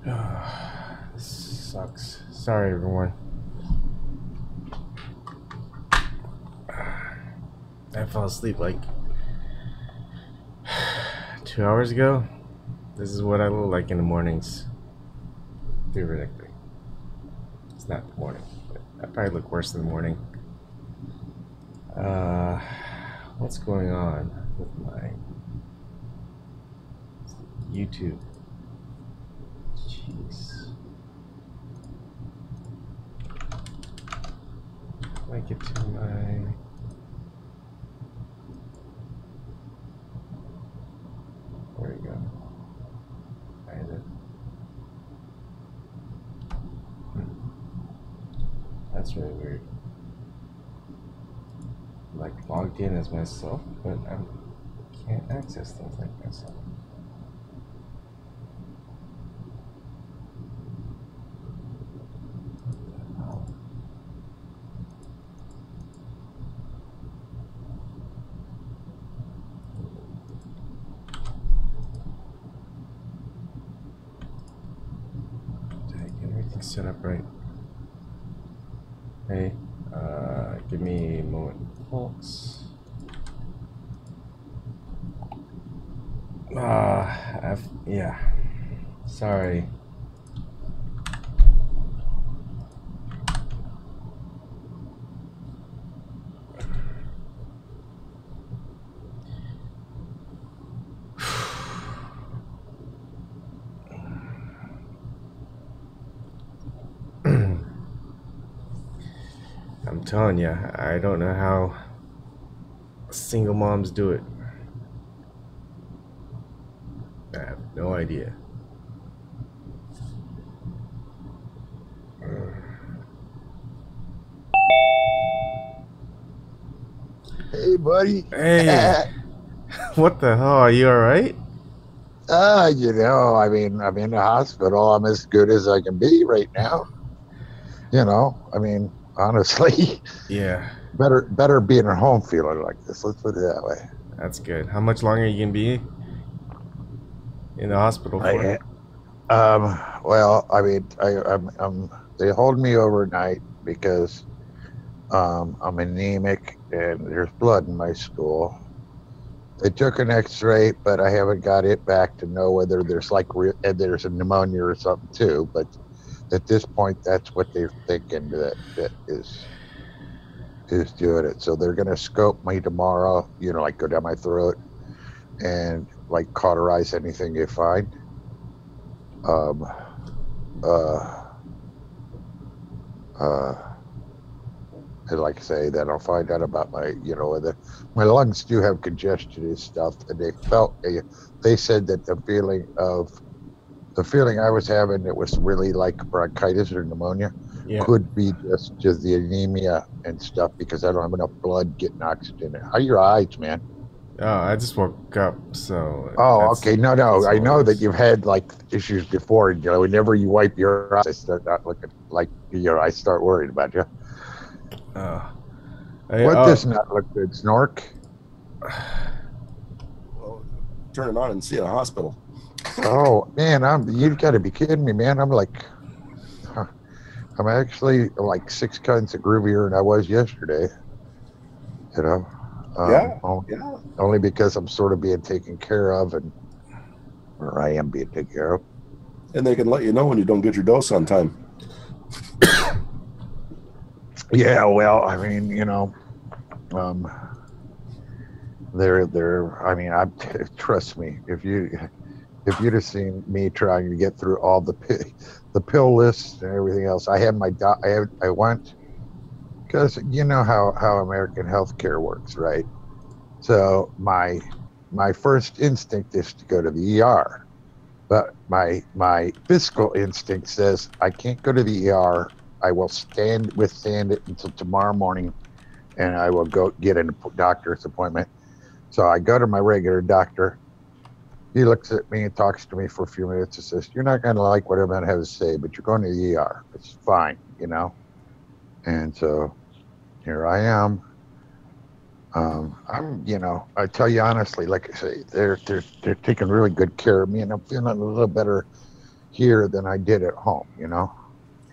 This sucks. Sorry, everyone. I fell asleep like 2 hours ago. This is what I look like in the mornings. Theoretically. It's not the morning, but I probably look worse in the morning. What's going on with my YouTube? Jeez. If I get to my... There we go. Find it. That's really weird. I'm like logged in as myself, but I can't access things like myself. Set up right. Hey, give me a moment, folks. Yeah, sorry. I'm telling you, I don't know how single moms do it. I have no idea. Hey, buddy. Hey, what the hell? Are you all right? You know, I mean, I'm in the hospital. I'm as good as I can be right now. You know, I mean, honestly, Yeah, better being at home feeling like this. Let's put it that way. that's good. How much longer are you gonna be in the hospital for? Well, I mean, they hold me overnight because I'm anemic and there's blood in my stool. They took an X-ray, but I haven't got it back to know whether there's there's a pneumonia or something too. But at this point, that's what they're thinking that is doing it. So they're gonna scope me tomorrow. You know, like go down my throat and like cauterize anything they find. Um, uh, and like I say, then I'll find out about whether my lungs do have congestion and stuff. And they said that the feeling I was having that was really like bronchitis or pneumonia Yeah. could be just the anemia and stuff because I don't have enough blood getting oxygen. How are your eyes, man? Oh, I just woke up, so Oh, that's okay. No. I all know it that is. you've had like issues before. You know, whenever you wipe your eyes, I start not looking like I start worrying about you. Uh, What does not look good, Snork? Well, turn it on and see a hospital. Oh man, you've got to be kidding me, man. I'm like, I'm actually like 6 kinds of groovier than I was yesterday. You know, only because I'm sort of being taken care of, or I am being taken care of. And they can let you know when you don't get your dose on time. Yeah, well, I mean, you know, I mean, trust me, if you'd have seen me trying to get through all the pill lists and everything else, I went because you know how American healthcare works, right? So my first instinct is to go to the ER, but my physical instinct says I can't go to the ER. I will withstand it until tomorrow morning, and I will go get a doctor's appointment. So I go to my regular doctor. He looks at me and talks to me for a few minutes and says, "You're not going to like what I'm going to have to say, but you're going to the ER. It's fine, you know." And so here I am. I tell you honestly, like I say, they're taking really good care of me, and I'm feeling a little better here than I did at home, you know.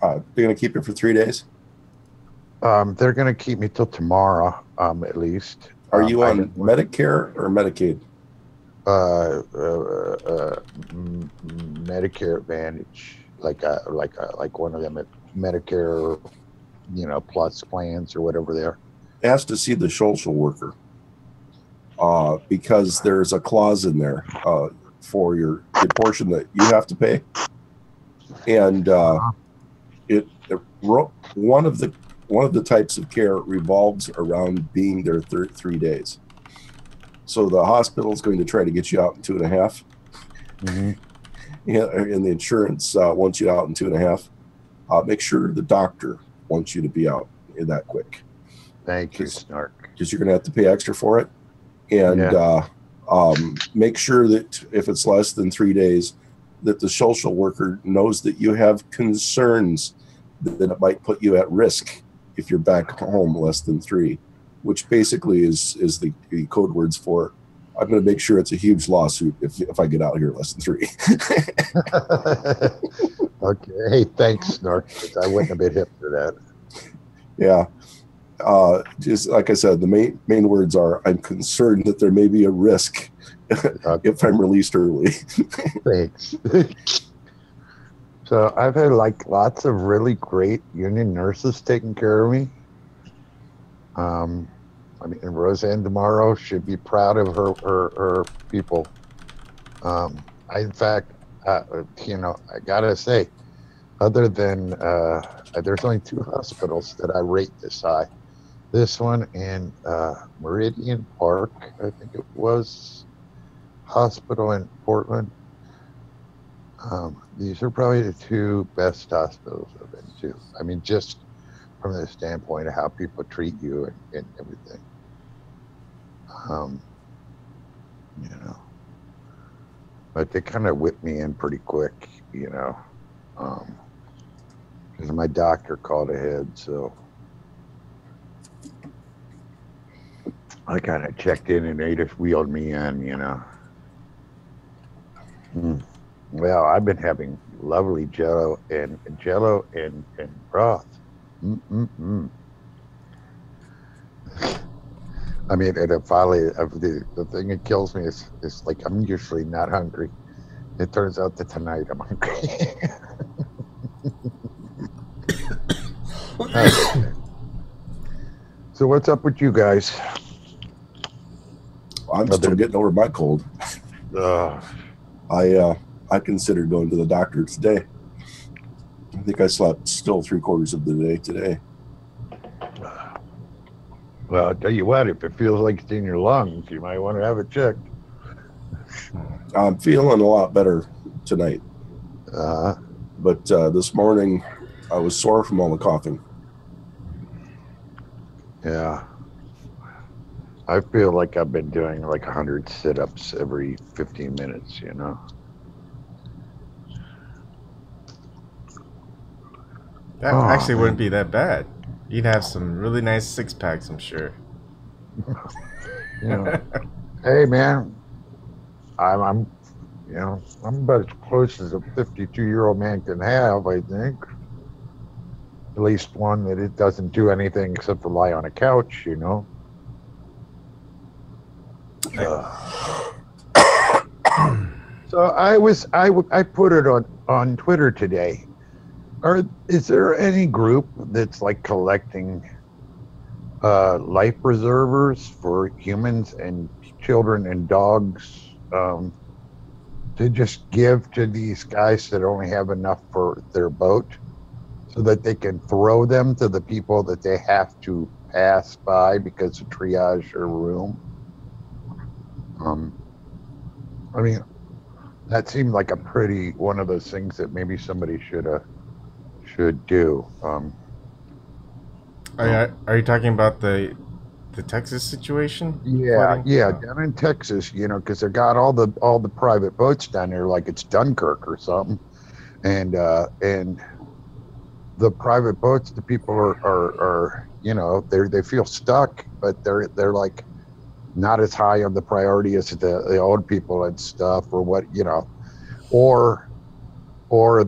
They're going to keep you for 3 days? They're going to keep me till tomorrow, at least. Are you on Medicare or Medicaid? Medicare Advantage, like one of them at Medicare, you know, plus plans or whatever they are. It has to see the social worker because there's a clause in there for the portion that you have to pay, and one of the types of care revolves around being there 3 days. So the hospital is going to try to get you out in 2.5. Mm-hmm. Yeah, and the insurance wants you out in 2.5. Make sure the doctor wants you to be out in that quick. Thank you, Snark. Because you're going to have to pay extra for it. And make sure that if it's less than 3 days, that the social worker knows that you have concerns that it might put you at risk if you're back home less than 3, which basically is the code words for, I'm going to make sure it's a huge lawsuit if I get out here less than 3. Okay. Hey, thanks, Snark. I wouldn't have been hip for that. Yeah. Just like I said, the main words are, I'm concerned that there may be a risk if I'm released early. Thanks. So I've had like lots of really great union nurses taking care of me. I mean, Roseanne tomorrow should be proud of her people. In fact, you know, I gotta say, other than there's only 2 hospitals that I rate this high. This one and Meridian Park, I think it was, hospital in Portland. These are probably the 2 best hospitals I've been to. I mean, just from the standpoint of how people treat you and everything. You know, but they kind of whipped me in pretty quick, you know, because my doctor called ahead, so I kind of checked in and they just wheeled me in, you know. Well, I've been having lovely jello and broth. I mean, and finally, the thing that kills me is like I'm usually not hungry. It turns out that tonight I'm hungry. So what's up with you guys? I'm still getting over my cold. I considered going to the doctor today. I think I slept still 3/4 of the day today. Well, I'll tell you what, if it feels like it's in your lungs, you might want to have it checked. I'm feeling a lot better tonight. But this morning, I was sore from all the coughing. Yeah. I feel like I've been doing like 100 sit-ups every 15 minutes, you know. That actually wouldn't be that bad. You'd have some really nice 6-packs, I'm sure. You know, hey man, I'm you know, I'm about as close as a 52-year-old man can have, I think. At least one that it doesn't do anything except for lie on a couch, you know. So I put it on Twitter today. Is there any group that's like collecting life preservers for humans and children and dogs to just give to these guys that only have enough for their boat so that they can throw them to the people that they have to pass by because of triage or room? I mean, that seemed like a pretty one of those things that maybe somebody should do. Are you talking about the Texas situation? Yeah, yeah, down in Texas, you know, because they got all the private boats down there, like it's Dunkirk or something, and the private boats, the people are you know, they feel stuck, but they're like not as high on the priority as the old people and stuff, or what, you know, or or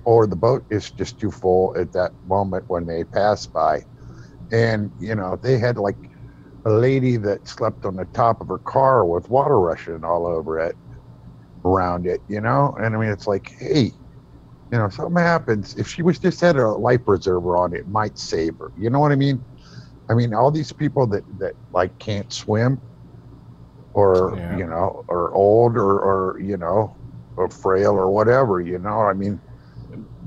or the boat is just too full at that moment when they pass by. And they had like a lady that slept on the top of her car with water rushing all over it, around it, and I mean, it's like, hey, something happens, if she was just had a life preserver on, it might save her. You know what I mean? I mean, all these people that like can't swim, or or old, or or frail, or whatever, I mean.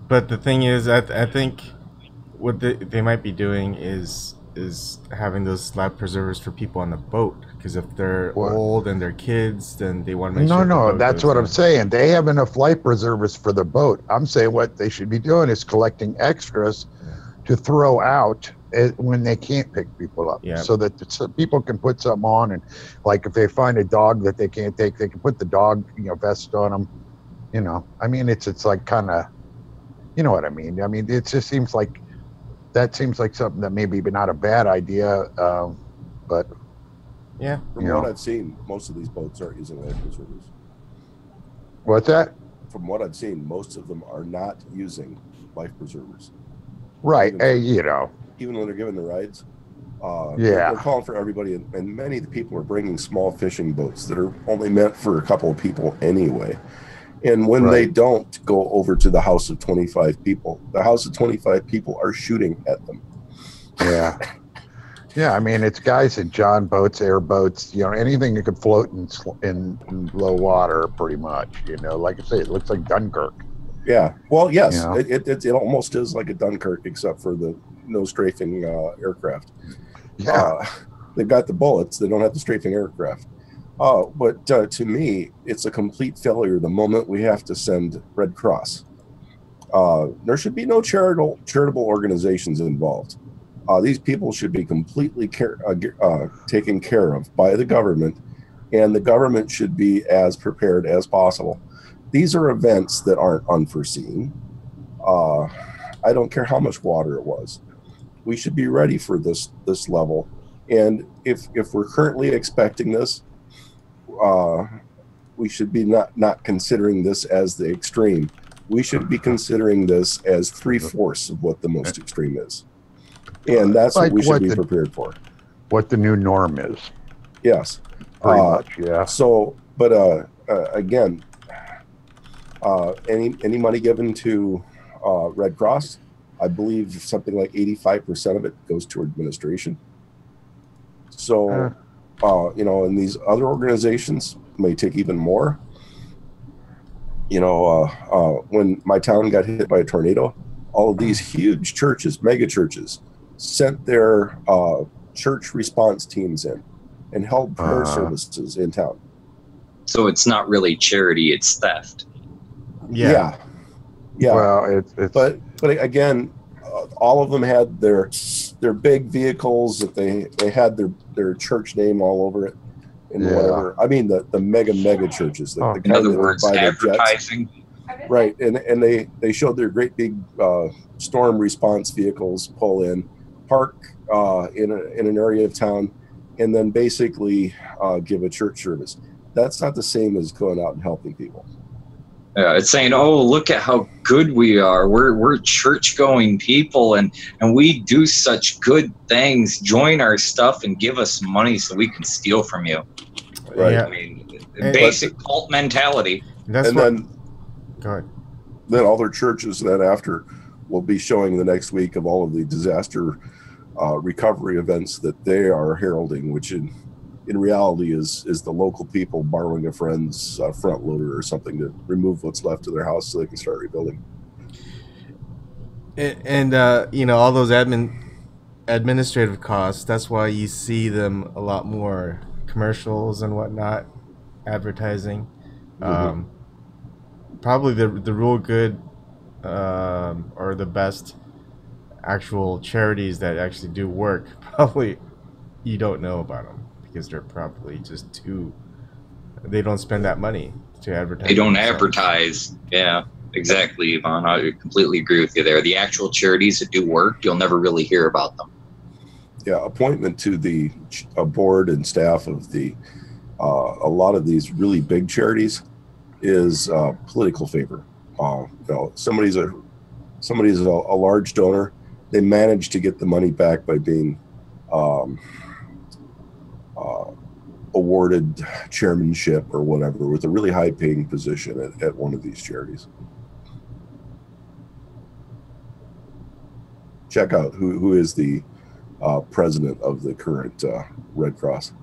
But the thing is, I think what they might be doing is having those life preservers for people on the boat, because if they're old and they're kids, then they want to make sure. No, that's what I'm saying. They have enough life preservers for the boat. I'm saying what they should be doing is collecting extras to throw out when they can't pick people up, so that people can put something on, and like if they find a dog that they can't take, they can put the dog vest on them. I mean, it's like kind of, you know what I mean? I mean, it just seems like something that maybe not a bad idea, but yeah. From what I've seen, most of these boats aren't using life preservers. What's that? From what I've seen, most of them are not using life preservers. Right. Even when they're giving the rides, they're calling for everybody, and many of the people are bringing small fishing boats that are only meant for a couple of people anyway. And when they don't go over to the house of 25 people, the house of 25 people are shooting at them. Yeah. Yeah, I mean, it's guys in John boats, airboats, anything that could float in low water, pretty much. Like I say, it looks like Dunkirk. Yeah. Well, yes, it almost is like a Dunkirk, except for the no strafing aircraft. Yeah. They've got the bullets. They don't have the strafing aircraft. But to me, it's a complete failure the moment we have to send Red Cross. There should be no charitable organizations involved. These people should be completely taken care of by the government, and the government should be as prepared as possible. These are events that aren't unforeseen. I don't care how much water it was. We should be ready for this level. And if we're currently expecting this, we should be not considering this as the extreme. We should be considering this as 3/4 of what the most extreme is. And that's what we should be prepared for. What the new norm is. Yes. Pretty much, yeah. So, but again, any money given to Red Cross, I believe something like 85% of it goes to administration. So, and these other organizations may take even more. When my town got hit by a tornado, all of these huge churches, mega churches, sent their church response teams in and held prayer services in town. So it's not really charity, it's theft. Yeah. Well, it's but again, all of them had their big vehicles that they had their church name all over it and whatever. I mean the mega churches. The in other words, advertising. Right, and they showed their great big storm response vehicles pull in, park in an area of town, and then basically give a church service. That's not the same as going out and helping people. It's saying, oh, look at how good we are. We're church-going people, and we do such good things. Join our stuff and give us money so we can steal from you. Right. I mean, basic cult mentality. That's then, go ahead. Then all their churches then after will be showing the next week of all of the disaster recovery events that they are heralding, which in reality is the local people borrowing a friend's front loader or something to remove what's left of their house so they can start rebuilding. And all those administrative costs, that's why you see them a lot more commercials and whatnot, advertising. Probably the real good or the best actual charities that actually do work, probably you don't know about them because they're probably just they don't spend that money to advertise. They don't advertise. Yeah, exactly, Ebon. I completely agree with you there. The actual charities that do work, you'll never really hear about them. Yeah, appointment to the board and staff of a lot of these really big charities is political favor. Somebody's a large donor. They manage to get the money back by being awarded chairmanship or whatever with a really high paying position at one of these charities. Check out who is the president of the current Red Cross.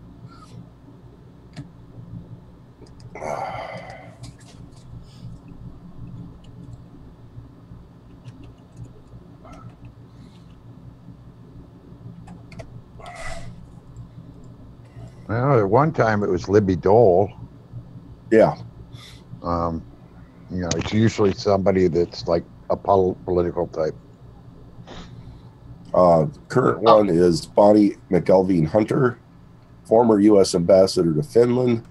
Well, at one time it was Libby Dole. Yeah. It's usually somebody that's like a political type. Current one is Bonnie McElveen Hunter, former U.S. ambassador to Finland,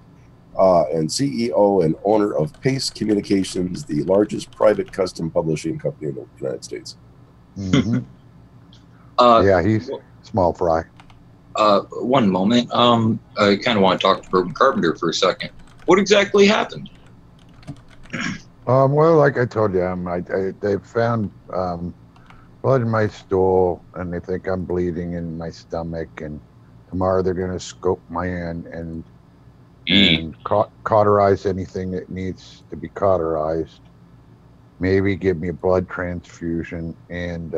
and CEO and owner of Pace Communications, the largest private custom publishing company in the United States. Mm-hmm. Yeah, he's small fry. One moment. I kind of want to talk to Broken Carpenter for a second. What exactly happened? Well, like I told you, they found blood in my stool, and they think I'm bleeding in my stomach. And tomorrow they're going to scope my end and cauterize anything that needs to be cauterized. Maybe give me a blood transfusion, and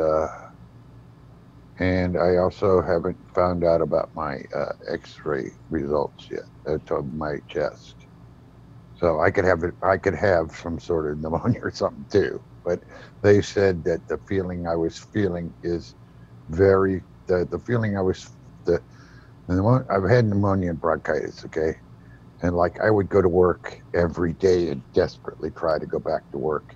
I also haven't found out about my X-ray results yet. That's on my chest. So I could have some sort of pneumonia or something too. But they said that the feeling I was feeling is I've had pneumonia and bronchitis, okay? And like I would go to work every day and desperately try to go back to work.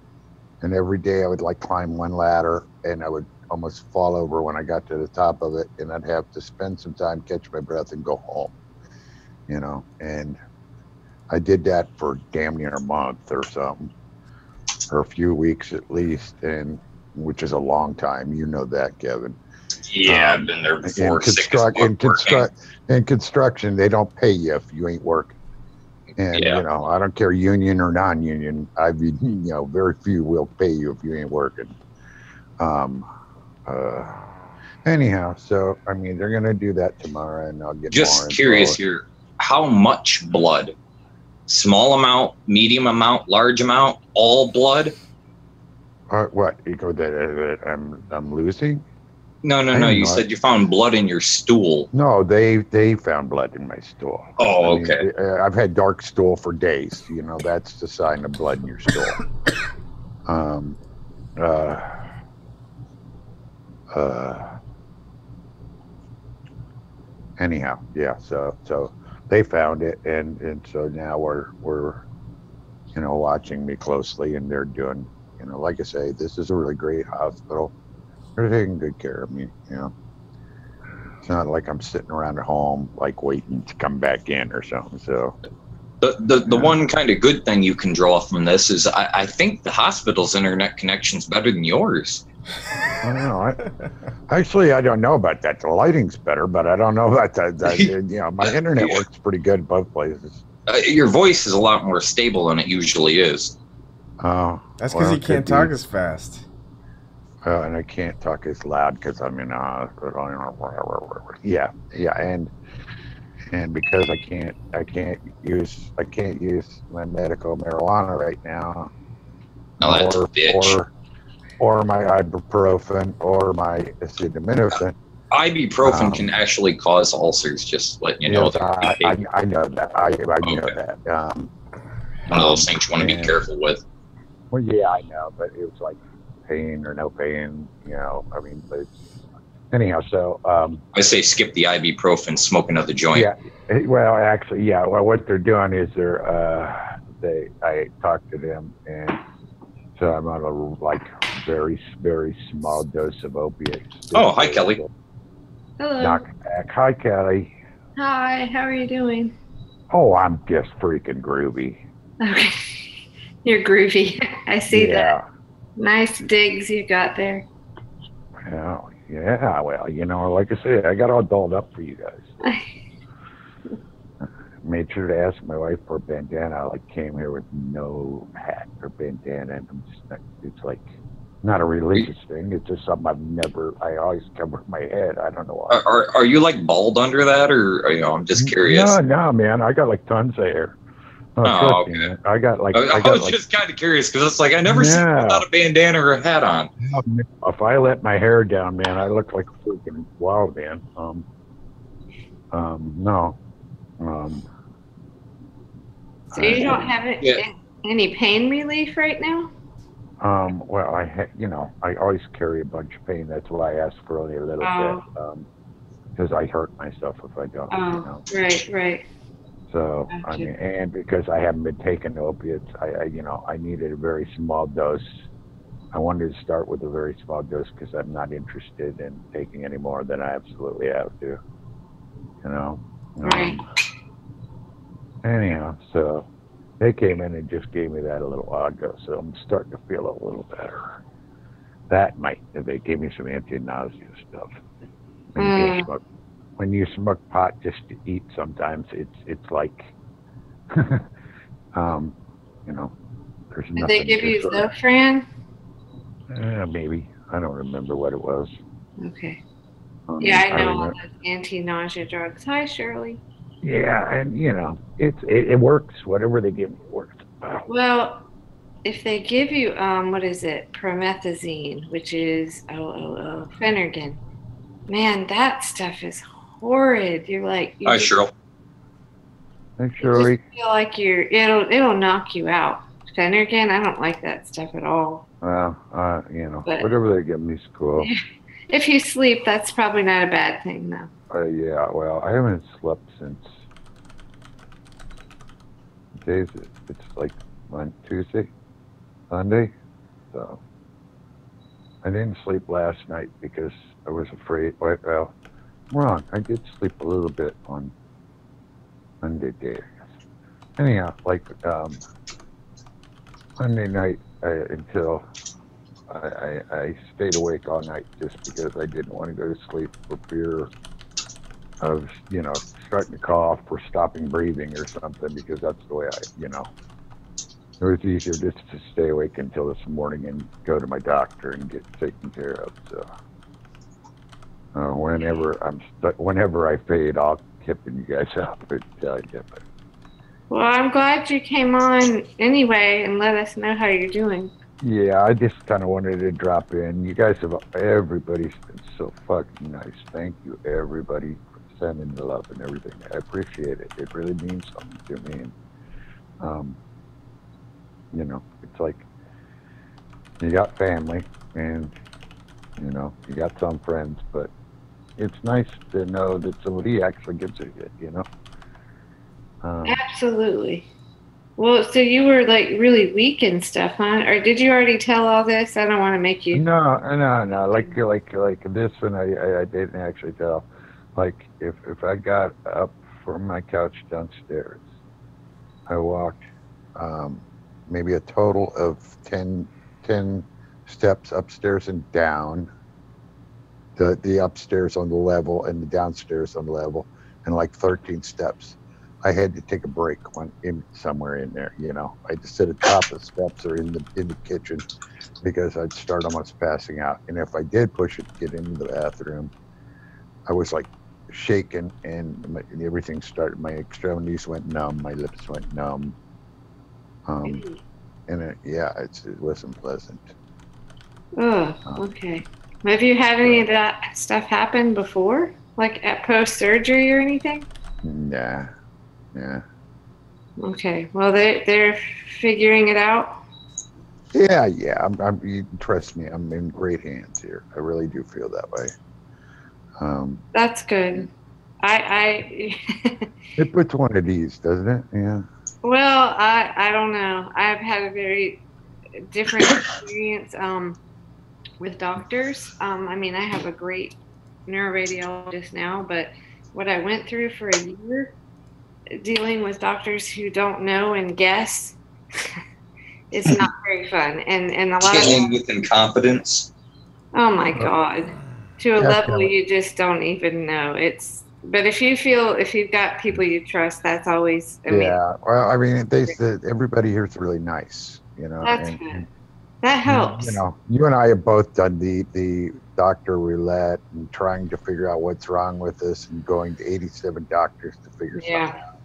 And every day I would like climb one ladder and I would almost fall over when I got to the top of it, and I'd have to spend some time, catch my breath, and go home. And I did that for damn near a month or something, or a few weeks at least, and which is a long time. You know that, Kevin. Yeah, I've been there before. In construction, they don't pay you if you ain't working. And I don't care union or non-union. Very few will pay you if you ain't working. Anyhow, so I mean, they're gonna do that tomorrow, and I'll get just more curious here. How much blood? Small amount, medium amount, large amount, all blood? What? You go that I'm losing? No. You said you found blood in your stool. No, they found blood in my stool. Oh, okay. I've had dark stool for days. That's the sign of blood in your stool. Anyhow, yeah. So they found it, and so now we're watching me closely, and they're doing, like I say, this is a really great hospital. They're taking good care of me. It's not like I'm sitting around at home like waiting to come back in or something. So the one kind of good thing you can draw from this is I think the hospital's internet connection's better than yours. I don't know. Actually, I don't know about that. The lighting's better, but I don't know about that. My internet works pretty good both places. Your voice is a lot more stable than it usually is. Oh, that's because you can't talk as fast. And I can't talk as loud because I'm in a hospital. Yeah, and because I can't use my medical marijuana right now. Oh, that's a bitch. Or my ibuprofen, or my acetaminophen. Ibuprofen can actually cause ulcers, just letting you know. Yes, I know that. I know that. One of those things you want to be careful with. Well, yeah, I know, but it was like pain or no pain, I mean, but anyhow, so. I say skip the ibuprofen, smoke another joint. Yeah, well, actually, yeah, well, what they're doing is I talked to them, and so I'm on a very, very small dose of opiates. Oh, hi, Kelley. Hello. Knock back. Hi, Kelley. Hi, how are you doing? Oh, I'm just freaking groovy. Okay. You're groovy. I see Yeah. that. Nice digs you got there. Well, yeah, well, like I said, I got all dolled up for you guys. made sure to ask my wife for a bandana. I like came here with no hat or bandana, and I'm just not, it's like not a religious thing. It's just something I always cover my head. I don't know why. Are you like bald under that, or I'm just curious? No, man. I got like tons of hair. Oh, Oh, trust me, okay. man. I got like I was just kind of curious because it's like I never see you without a bandana or a hat on. If I let my hair down, man, I look like a freaking wild man. No. So you don't have any pain relief right now? Well, I always carry a bunch of pain. That's why I ask for only a little bit, because I hurt myself if I don't. Right. So Gotcha. I mean, and because I haven't been taking opiates, I needed a very small dose. I wanted to start with a very small dose because I'm not interested in taking any more than I absolutely have to. Right. Anyhow, so they came in and just gave me that a little while ago, so I'm starting to feel a little better. They gave me some anti-nausea stuff. When you smoke pot just to eat, sometimes it's like, there's nothing. Did they give you Zofran? Maybe. I don't remember what it was. Okay. Yeah, I know all those anti-nausea drugs. Hi, Shirley. Yeah, and it works. Whatever they give me works. Well, if they give you what is it, promethazine, which is Phenergan, man, that stuff is horrid. You're like, Hi, Cheryl. Thanks, Shirley. Just feel like it'll knock you out. Phenergan, I don't like that stuff at all. Well, But whatever they give me is cool. If you sleep, that's probably not a bad thing, though. Yeah, well, I haven't slept since days. It's like Tuesday, Sunday. So I didn't sleep last night because I was afraid. Well, wrong. I did sleep a little bit on Monday day. Anyhow, like Monday night until I stayed awake all night just because I didn't want to go to sleep for fear of, starting to cough or stopping breathing or something, because that's the way it was easier just to stay awake until this morning and go to my doctor and get taken care of. So whenever I fade, I'll tipping you guys up and tell you. But, well, I'm glad you came on anyway and let us know how you're doing. Yeah, I just kind of wanted to drop in. You guys everybody's been so fucking nice. Thank you, everybody, for sending the love and everything. I appreciate it. It really means something to me. And, it's like you got family and, you got some friends, but it's nice to know that somebody actually gives a shit, Absolutely. Well, so you were like really weak and stuff, huh? Or did you already tell all this? I don't want to make you. No. Like this one, I didn't actually tell. Like if I got up from my couch downstairs, I walked maybe a total of 10 steps upstairs and down. The upstairs on the level and the downstairs on the level, and like 13 steps. I had to take a break somewhere in there, I just sit at the top of the steps or in the kitchen because I'd start almost passing out. And if I did push it to get into the bathroom, I was like shaking and everything started. My extremities went numb, my lips went numb, and it wasn't pleasant. Oh, okay. Have you had any of that stuff happen before, like at post-surgery or anything? Nah. Yeah. Okay. Well, they're figuring it out. Yeah. You trust me, I'm in great hands here. I really do feel that way. That's good. I It puts one at ease, doesn't it? Yeah. Well, I don't know. I've had a very different experience with doctors. I mean, I have a great neuroradiologist now, but what I went through for a year dealing with doctors who don't know and guess is not very fun. And a lot dealing with incompetence. Oh my God. To a level you just don't even know. It's But if you've got people you trust, that's always, I mean, Yeah. Well, I mean, they said everybody here is really nice, you know, that's and good. That helps. you know, you and I have both done the doctor roulette and trying to figure out what's wrong with us and going to 87 doctors to figure something Yeah. out.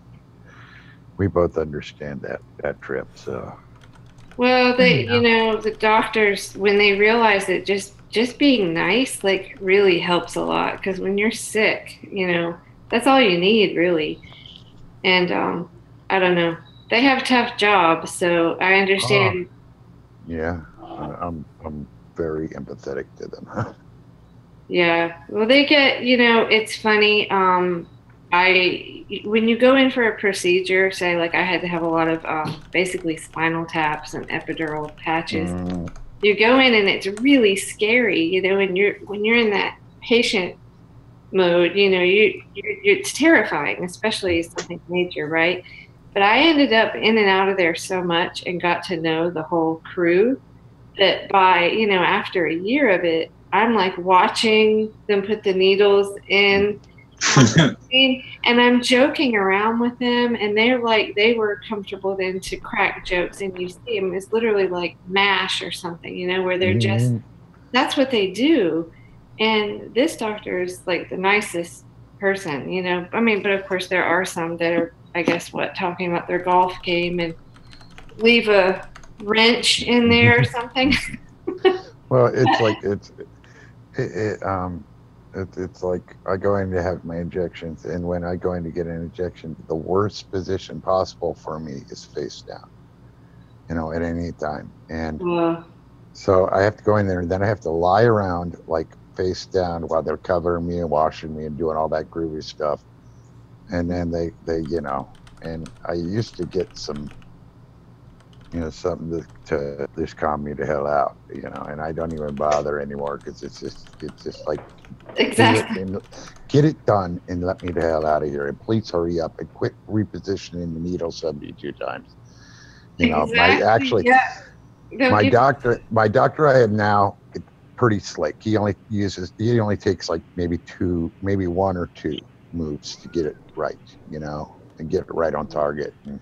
We both understand that trip. So, Well, you know, the doctors, when they realize that just being nice, like, really helps a lot. Because when you're sick, you know, that's all you need, really. And I don't know. They have tough jobs, so I oh, understand. yeah, I'm very empathetic to them. Yeah. Well, they get, you know, it's funny. When you go in for a procedure, say like I had to have a lot of basically spinal taps and epidural patches. Mm, You go in and it's really scary, you know, and when you're in that patient mode, you know, it's terrifying, especially something major, right? But I ended up in and out of there so much and got to know the whole crew that by, you know, after a year of it, I'm like watching them put the needles in on the screen, and I'm joking around with them, and they're like, they were comfortable then to crack jokes, and you see them, it's literally like MASH or something, you know, where they're just, mm, that's what they do. And this doctor is like the nicest person, you know. I mean, but of course there are some that are, I guess, talking about their golf game and leave a wrench in there or something. well, it's like it's like I go in to have my injections, and when I go in to get an injection, the worst position possible for me is face down, you know, at any time. And so I have to go in there, and then I have to lie around like face down while they're covering me and washing me and doing all that groovy stuff. And then they you know, and I used to get some, you know, something to just calm me the hell out, you know, and I don't even bother anymore because it's just like, Exactly. get it done and let me the hell out of here, and please hurry up and quit repositioning the needle 72 times. You know, Exactly. Yeah. my doctor I have now, it's pretty slick. He only takes like maybe one or two moves to get it right, you know, and get it right on target. And,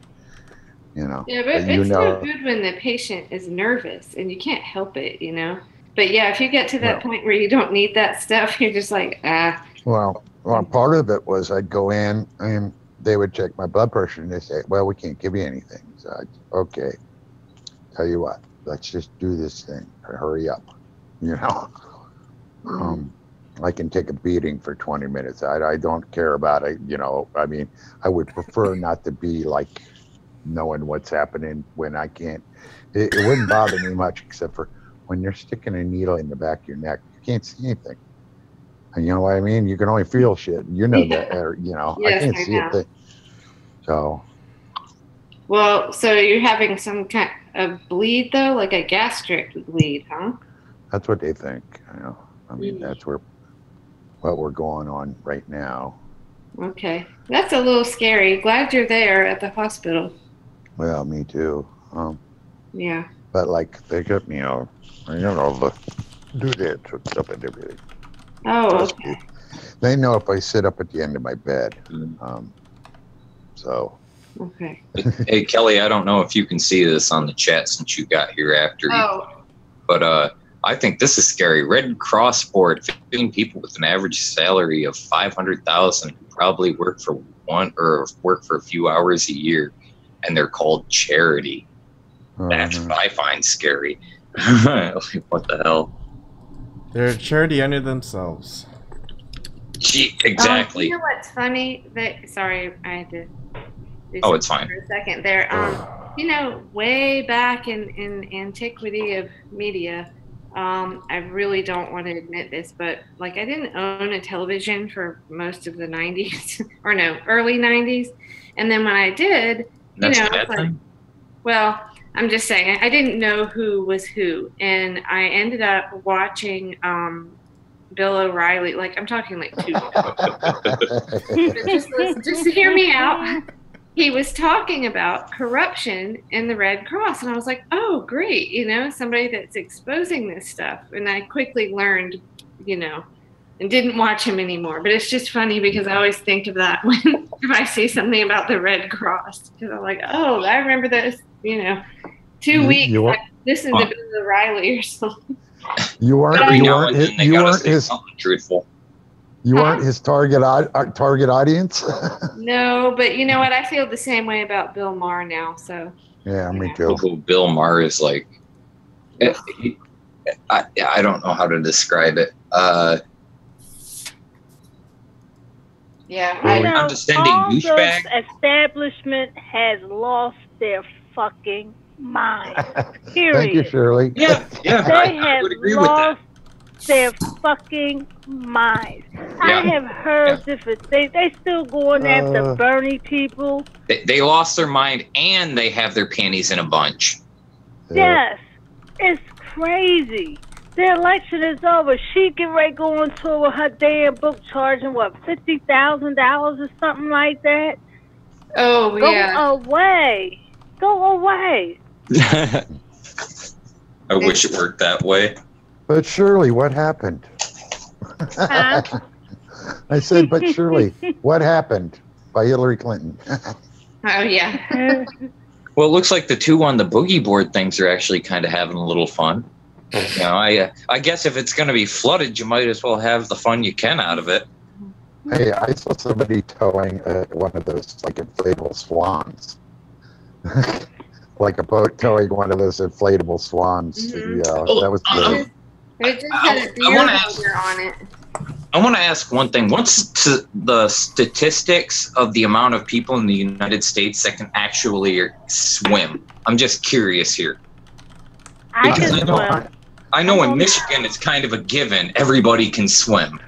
you know, Yeah, but you it's no know, good when the patient is nervous and you can't help it, you know. But yeah, if you get to that well, point where you don't need that stuff, you're just like, ah. well, part of it was I'd go in and they would check my blood pressure and they say, well, we can't give you anything. So okay, tell you what, let's just do this thing. Hurry up, you know. I can take a beating for 20 minutes. I don't care about it, you know. I mean, I would prefer not to be like knowing what's happening when I can't. It wouldn't bother me much, except for when you're sticking a needle in the back of your neck, you can't see anything. And you know what I mean? You can only feel shit. You know that, or, you know, Yes, I can't I see a know. thing. So, Well, so you're having some kind of bleed though, like a gastric bleed, huh? that's what they think. You know, I mean, that's what we're going on right now. Okay, that's a little scary. Glad you're there at the hospital. Well, me too. Yeah. But like they got me, you know, do that stuff and everything. Oh, Trust okay. me. They know if I sit up at the end of my bed. So. Okay. Hey, Kelley, I don't know if you can see this on the chat since you got here after but I think this is scary. Red Cross Board, 15 people with an average salary of $500,000 who probably work for a few hours a year, and they're called charity. That's what I find scary. What the hell? They're a charity unto themselves. Exactly. You know what's funny? Sorry, I had to. Oh, it's fine. For a second there. You know, way back in antiquity of media, I really don't want to admit this, but like I didn't own a television for most of the 90s, or no, early 90s. And then when I did, you know, it's like, well, I'm just saying, I didn't know who was who. And I ended up watching Bill O'Reilly, like I'm talking like 2 just hear me out. He was talking about corruption in the Red Cross, and I was like, oh, great, you know, somebody that's exposing this stuff. And I quickly learned, you know, and didn't watch him anymore. But it's just funny because I always think of that when if I see something about the Red Cross, because I'm like, oh, I remember this. 2 weeks I listened to Bill O'Reilly or something. You weren't truthful. You weren't his target audience. No, but you know what? I feel the same way about Bill Maher now. So yeah, me too. Bill Maher is like, I don't know how to describe it. Yeah, condescending douchebag. Establishment has lost their fucking mind. Period. Thank you, Shirley. Yeah, they have lost their fucking minds. Yeah. I have heard different things. They still going after Bernie people. They lost their mind and they have their panties in a bunch. Yes, it's crazy. The election is over. She get ready to go on tour with her damn book, charging what, $50,000 or something like that. Oh yeah. Go away. Go away. I wish it worked that way. But Shirley, what happened? Huh? I said, but Shirley, what happened by Hillary Clinton? Oh yeah. Well, it looks like the two on the boogie board things are actually kind of having a little fun. I guess if it's going to be flooded, you might as well have the fun you can out of it. Hey, I saw somebody towing one of those like inflatable swans. Like a boat towing one of those inflatable swans. Mm-hmm. Yeah, that was good. It just had a deer on it. I want to ask one thing. What's the statistics of the amount of people in the United States that can actually swim? I'm just curious here. I know in Michigan it's kind of a given. Everybody can swim.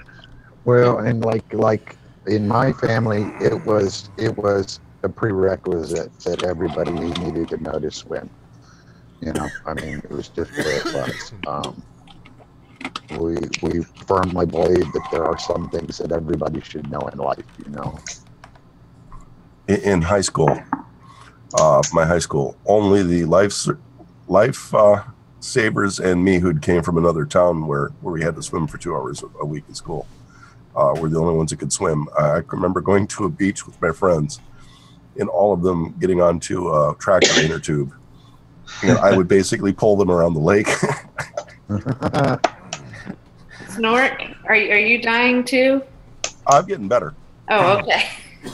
Well, and like in my family, it was a prerequisite that everybody needed to know to swim. I mean, it was just what it was. We firmly believe that there are some things that everybody should know in life. In high school, my high school, only the life savers and me, who came from another town where we had to swim for 2 hours a week in school, were the only ones that could swim. I remember going to a beach with my friends, and all of them getting onto a tractor inner tube, and I would basically pull them around the lake. Snort, are you dying too? I'm getting better. Oh, okay.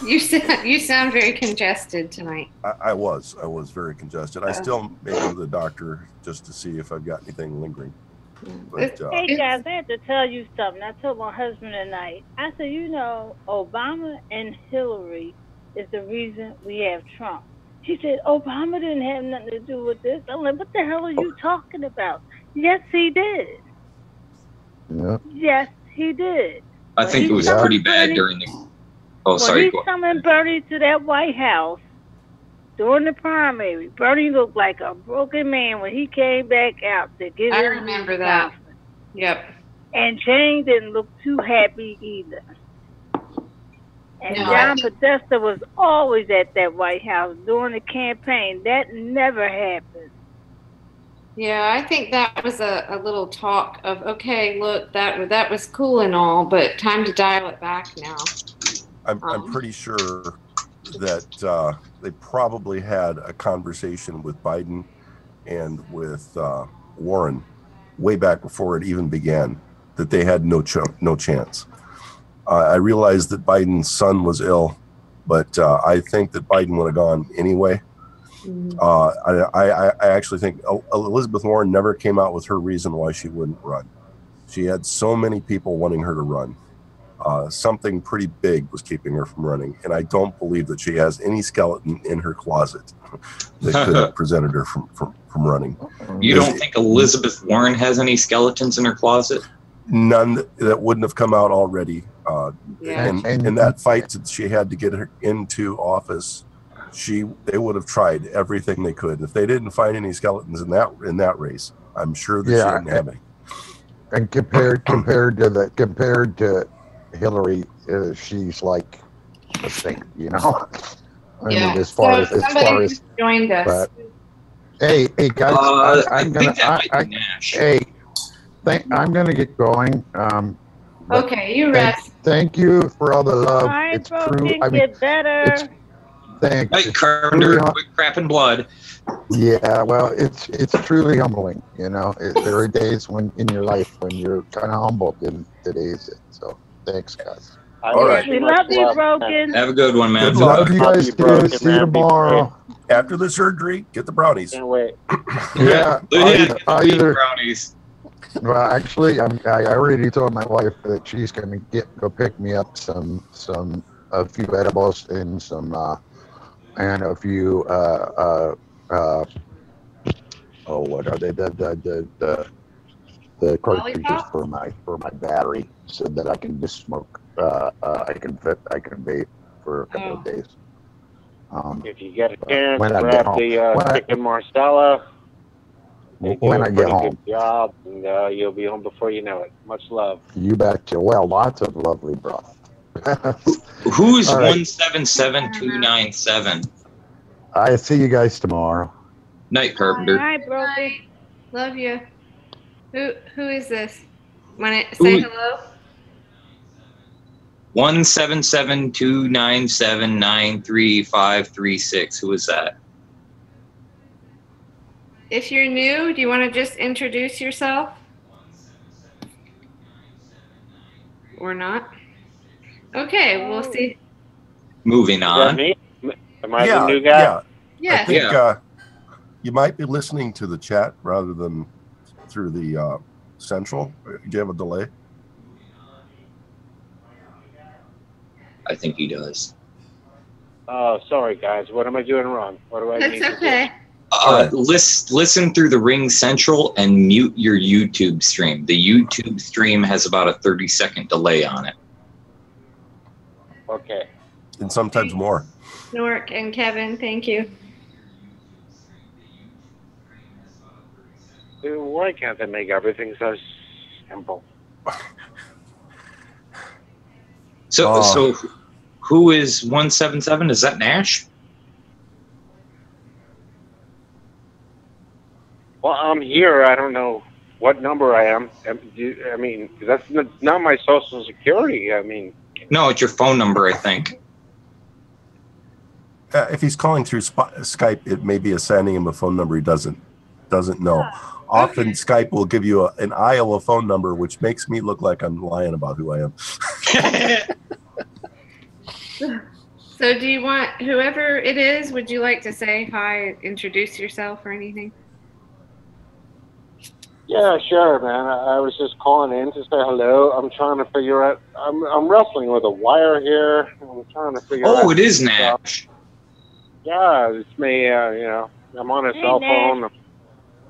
You sound very congested tonight. I was very congested. I still may go to the doctor just to see if I've got anything lingering. But, hey guys, I have to tell you something. I told my husband tonight. I said, Obama and Hillary is the reason we have Trump. He said, Obama didn't have nothing to do with this. I'm like, what the hell are you talking about? Yes, he did. Yep. Yes, he did. I think it was pretty bad during the... Oh, sorry. He summoned Bernie to that White House during the primary. Bernie looked like a broken man when he came back out to give I remember that. Yep. And Jane didn't look too happy either. And John Podesta was always at that White House during the campaign. That never happened. Yeah, I think that was a little talk of, okay, look, that was cool and all, but time to dial it back now. I'm pretty sure that they probably had a conversation with Biden and with Warren way back before it even began, that they had no chance. I realized that Biden's son was ill, but I think that Biden would have gone anyway. I actually think Elizabeth Warren never came out with her reason why she wouldn't run. She had so many people wanting her to run. Something pretty big was keeping her from running, and I don't believe that she has any skeleton in her closet that could have prevented her from running. You don't think Elizabeth Warren has any skeletons in her closet? None that wouldn't have come out already. And that fight that she had to get her into office, they would have tried everything they could. If they didn't find any skeletons in that race, I'm sure that she didn't have any. And compared to Hillary, she's like a saint, I mean, as far as joined us. But, hey guys, I'm gonna get going. Okay, you rest. Thank you for all the All love. right, It's broken, true. I mean, get better. thanks. Night, It's Carpenter. truly Quit crapping blood. yeah, well, it's truly humbling. You know, there are days when in your life when you're kind of humbled, and today's it. So thanks, guys. All right. We love you, broken. Have a good one, man. Good luck. Love you Love guys you, too. broken, See you man. Be tomorrow. After the surgery, get the brownies. Can't wait. Yeah, Yeah, I eat either. brownies. Well, actually, I already told my wife that she's gonna go pick me up a few edibles and and a few oh, what are they, the cartridges Lollipop? for my battery, so that I can just smoke. I can vape for a couple of days. If you get a But chance, when I get grab home- the when I- chicken marsala. They do when a I get pretty home. good job, and you'll be home before you know it. Much love. You betcha. Well, lots of lovely broth. Who's All right. 177297? I see you guys tomorrow. Night, All Carpenter. right, broken. Bye. Love you. Who is this? Want to say Who- hello? 17729793536. Who is that? If you're new, do you want to just introduce yourself? Or not? Okay, we'll see. Moving Is that on. me? Am I the new guy? Yeah. I Yes. think Yeah. you might be listening to the chat rather than through the central. Do you have a delay? I think he does. Oh, sorry, guys. What am I doing wrong? What do I need That's to do? okay. Listen through the Ring Central and mute your YouTube stream. The YouTube stream has about a 30-second delay on it. Okay. And sometimes more. Newark and Kevin, thank you. Dude, why can't they make everything so simple? So who is 177? Is that Nash? Well, I'm here. I don't know what number I am. I mean, that's not my social security. I mean, No, it's your phone number, I think. If he's calling through Skype, it may be assigning him a phone number he doesn't know. Often Okay. Skype will give you an Iowa phone number, which makes me look like I'm lying about who I am. So do you want, whoever it is, would you like to say hi, introduce yourself or anything? yeah, sure, man. I was just calling in to say hello. I'm trying to figure out. I'm wrestling with a wire here. I'm trying to figure out. Oh, it is Nash. Yeah, it's me. You know, I'm on a Hey, cell Nash. phone.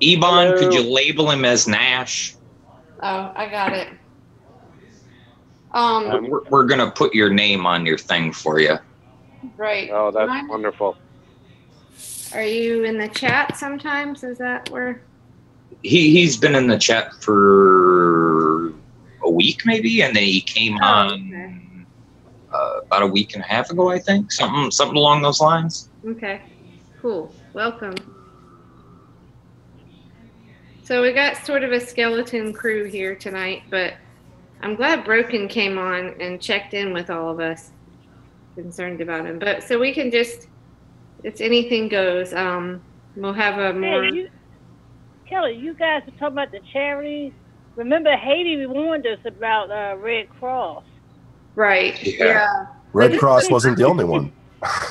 Ebon, Hello. could you label him as Nash? Oh, I got it. We're going to put your name on your thing for you. Right. Oh, that's Mine- wonderful. Are you in the chat sometimes? Is that where? He's been in the chat for a week maybe, and then he came Oh, on okay. about a week and a half ago, I think. Something along those lines. Okay, cool. Welcome. So we got sort of a skeleton crew here tonight, but I'm glad Broken came on and checked in with all of us. Concerned about him, but so we can just, it's anything goes. We'll have a more. Hey, Kelley, you guys were talking about the charities. Remember, Haiti warned us about Red Cross. Right. Yeah. Red Cross wasn't the only one.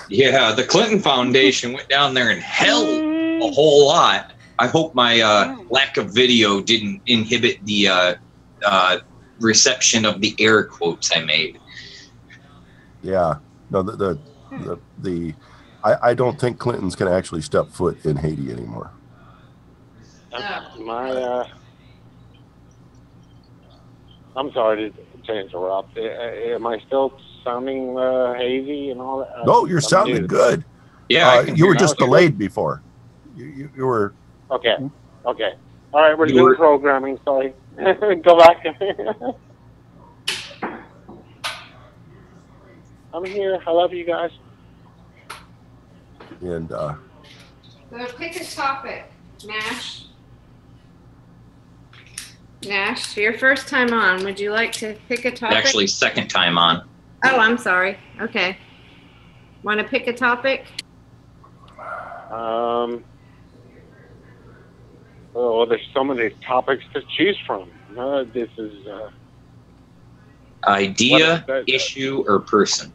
Yeah, the Clinton Foundation went down there and held Mhm. a whole lot. I hope my lack of video didn't inhibit the reception of the air quotes I made. Yeah. No, I don't think Clinton's going to actually step foot in Haiti anymore. I'm sorry to interrupt. Am I still sounding hazy and all that? No, you're I'm sounding new. good. Yeah, I can you were hear just you. delayed before. You were. Okay. Okay. All right, we're You doing were- programming. Sorry. Go back. I'm here. I love you guys. And So pick a topic, Nash. Nash, your first time on. Would you like to pick a topic? Actually, second time on. Oh, I'm sorry. Okay. Want to pick a topic? Oh, there's so many topics to choose from. This is Idea, issue, or person?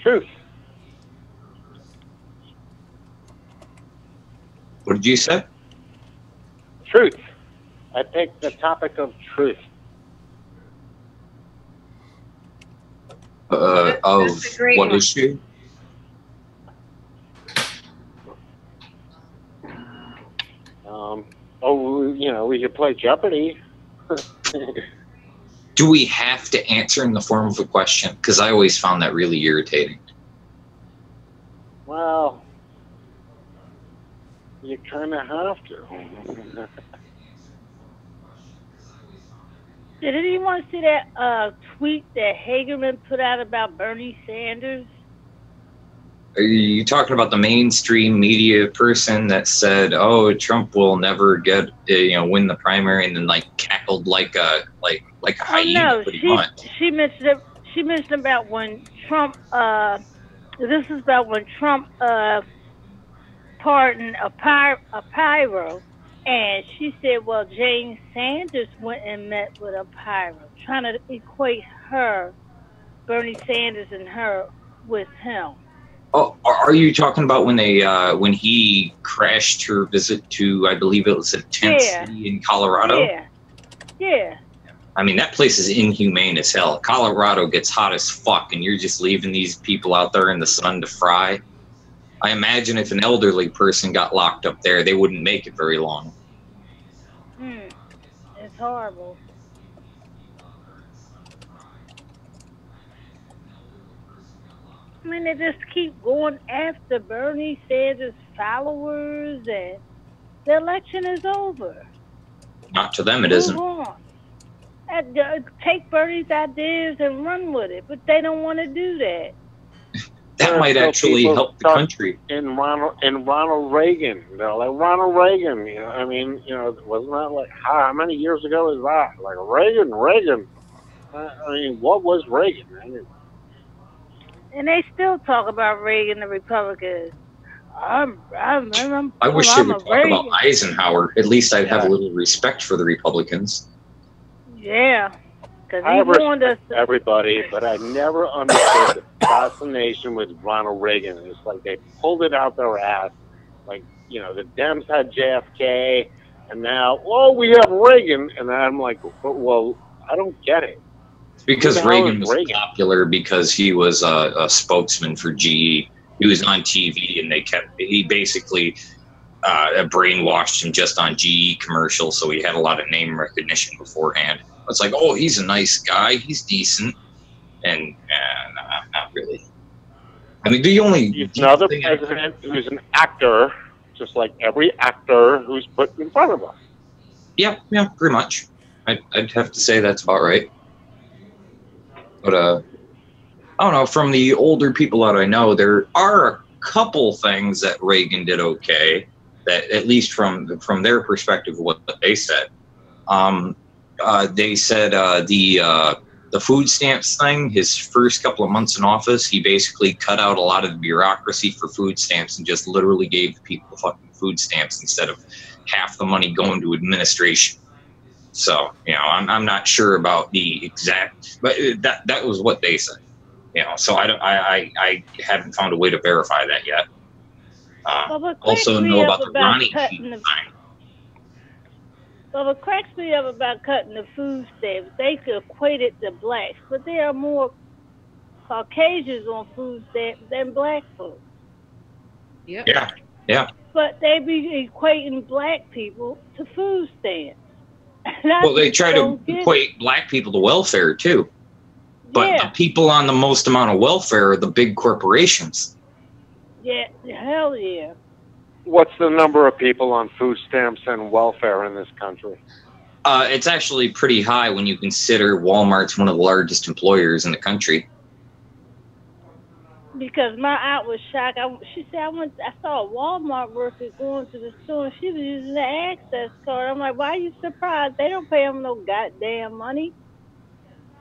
truth. What did you say? Truth. I picked the topic of truth. Of That's a great what one. issue? We could play Jeopardy. Do we have to answer in the form of a question? Because I always found that really irritating. Well, you kind of have to. Did anyone see that tweet that Hagerman put out about Bernie Sanders? Are you talking about the mainstream media person that said, "Oh, Trump will never get, win the primary," and then like cackled like a hyena? No, she mentioned it. She mentioned about when Trump. This is about when Trump pardoned a pyro, and she said, "Well, Jane Sanders went and met with a pyro," trying to equate her, Bernie Sanders, and her with him. Oh, are you talking about when when he crashed her visit to, I believe it was a tent city in Colorado? Yeah. I mean, that place is inhumane as hell. Colorado gets hot as fuck, and you're just leaving these people out there in the sun to fry. I imagine if an elderly person got locked up there, they wouldn't make it very long. It's horrible. I mean, they just keep going after Bernie Sanders' followers, and the election is over. Not to them, it isn't. Move on. Take Bernie's ideas and run with it, but they don't want to do that. That might actually help the country. In Ronald Reagan, like Ronald Reagan. Wasn't that like how many years ago is that? Like Reagan. What was Reagan? And they still talk about Reagan, the Republicans. I wish they would talk about Eisenhower. At least I'd have a little respect for the Republicans. Yeah. I respect everybody, but I never understood the fascination with Ronald Reagan. It's like they pulled it out their ass. Like, the Dems had JFK, and now, we have Reagan. And I'm like, well, I don't get it. Because Reagan was popular because he was a spokesman for GE. He was on TV, and he basically brainwashed him just on GE commercials, so he had a lot of name recognition beforehand. It's like, oh, he's a nice guy, he's decent, and not really. I mean, he's another president who's an actor, just like every actor who's put in front of us. Yeah, pretty much. I'd have to say that's about right. But I don't know. From the older people that I know, there are a couple things that Reagan did okay. That at least from their perspective, what they said. They said the food stamps thing. His first couple of months in office, he basically cut out a lot of the bureaucracy for food stamps and just literally gave the people fucking food stamps instead of half the money going to administration. So, I'm not sure about the exact, but that was what they said. So I haven't found a way to verify that yet. Also know about the Ronnie thing. Well, what cracks me up about cutting the food stamps, they could equate it to blacks, but there are more Caucasians on food stamps than black folks. Yep. Yeah. But they be equating black people to food stamps. Well, they try to equate black people to welfare, too. But the people on the most amount of welfare are the big corporations. Yeah, hell yeah. What's the number of people on food stamps and welfare in this country? It's actually pretty high when you consider Walmart's one of the largest employers in the country. Because my aunt was shocked. She said, I saw a Walmart worker going to the store and she was using the access card. I'm like, why are you surprised? They don't pay them no goddamn money.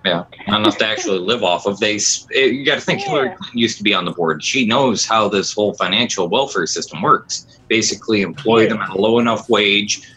Yeah, not enough to actually live off of. You got to think, Hillary Clinton used to be on the board. She knows how this whole financial welfare system works. Basically, employ them at a low enough wage.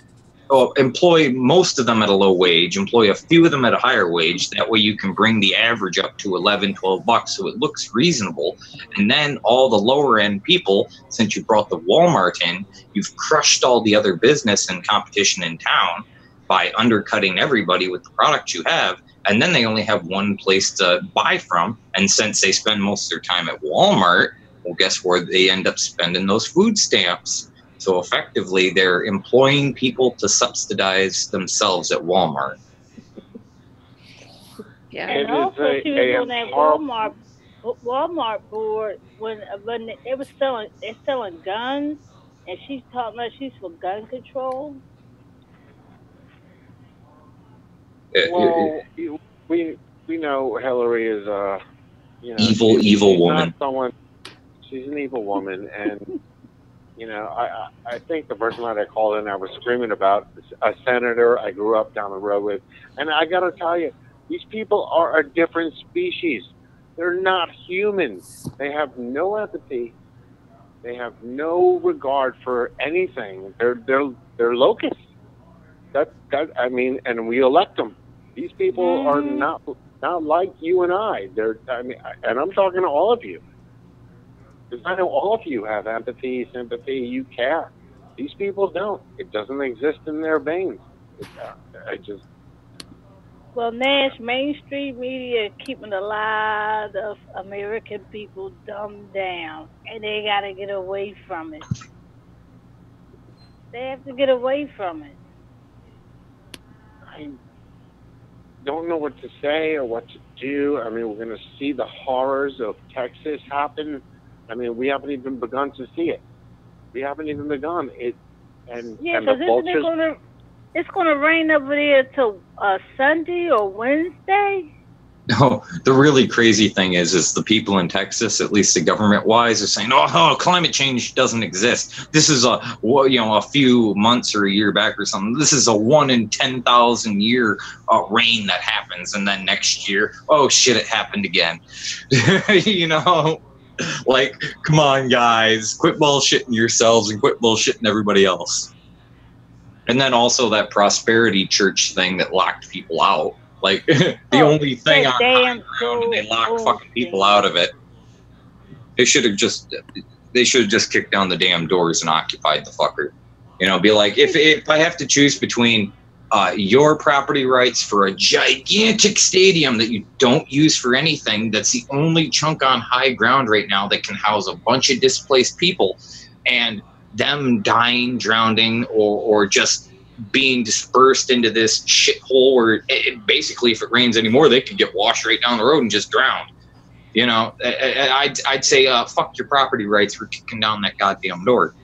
Employ most of them at a low wage, employ a few of them at a higher wage. That way you can bring the average up to 11, 12 bucks so it looks reasonable. And then all the lower end people, since you brought the Walmart in, you've crushed all the other business and competition in town by undercutting everybody with the product you have. And then they only have one place to buy from. And since they spend most of their time at Walmart, well, guess where they end up spending those food stamps? So effectively, they're employing people to subsidize themselves at Walmart. Yeah. And also, she was on that Walmart board when they're selling guns, and she's talking about she's for gun control. Well, we know Hillary is evil woman. She's an evil woman, and I think the first night I called in, I was screaming about a senator I grew up down the road with, and I got to tell you, these people are a different species. They're not human. They have no empathy. They have no regard for anything. They're locusts. And we elect them. These people are not like you and I. And I'm talking to all of you. Because I know all of you have empathy, sympathy, you care. These people don't. It doesn't exist in their veins. Well, Nash, mainstream media keeping a lot of American people dumbed down, and they got to get away from it. They have to get away from it. I don't know what to say or what to do. I mean, we're going to see the horrors of Texas happen. I mean, we haven't even begun to see it. We haven't even begun it. And because it's going to rain over there till Sunday or Wednesday. No, the really crazy thing is the people in Texas, at least the government-wise, are saying, "Oh, climate change doesn't exist. This is a few months or a year back or something. This is a 1 in 10,000 year rain that happens, and then next year, oh shit, it happened again." Like, come on, guys, quit bullshitting yourselves and quit bullshitting everybody else. And then also that prosperity church thing that locked people out. Like, the only thing on high ground, they lock fucking people out of it. They should have just kicked down the damn doors and occupied the fucker. Be like, if I have to choose between your property rights for a gigantic stadium that you don't use for anything, that's the only chunk on high ground right now that can house a bunch of displaced people, and them dying, drowning, or just being dispersed into this shithole where basically, if it rains anymore, they could get washed right down the road and just drown. I'd say fuck your property rights for kicking down that goddamn door.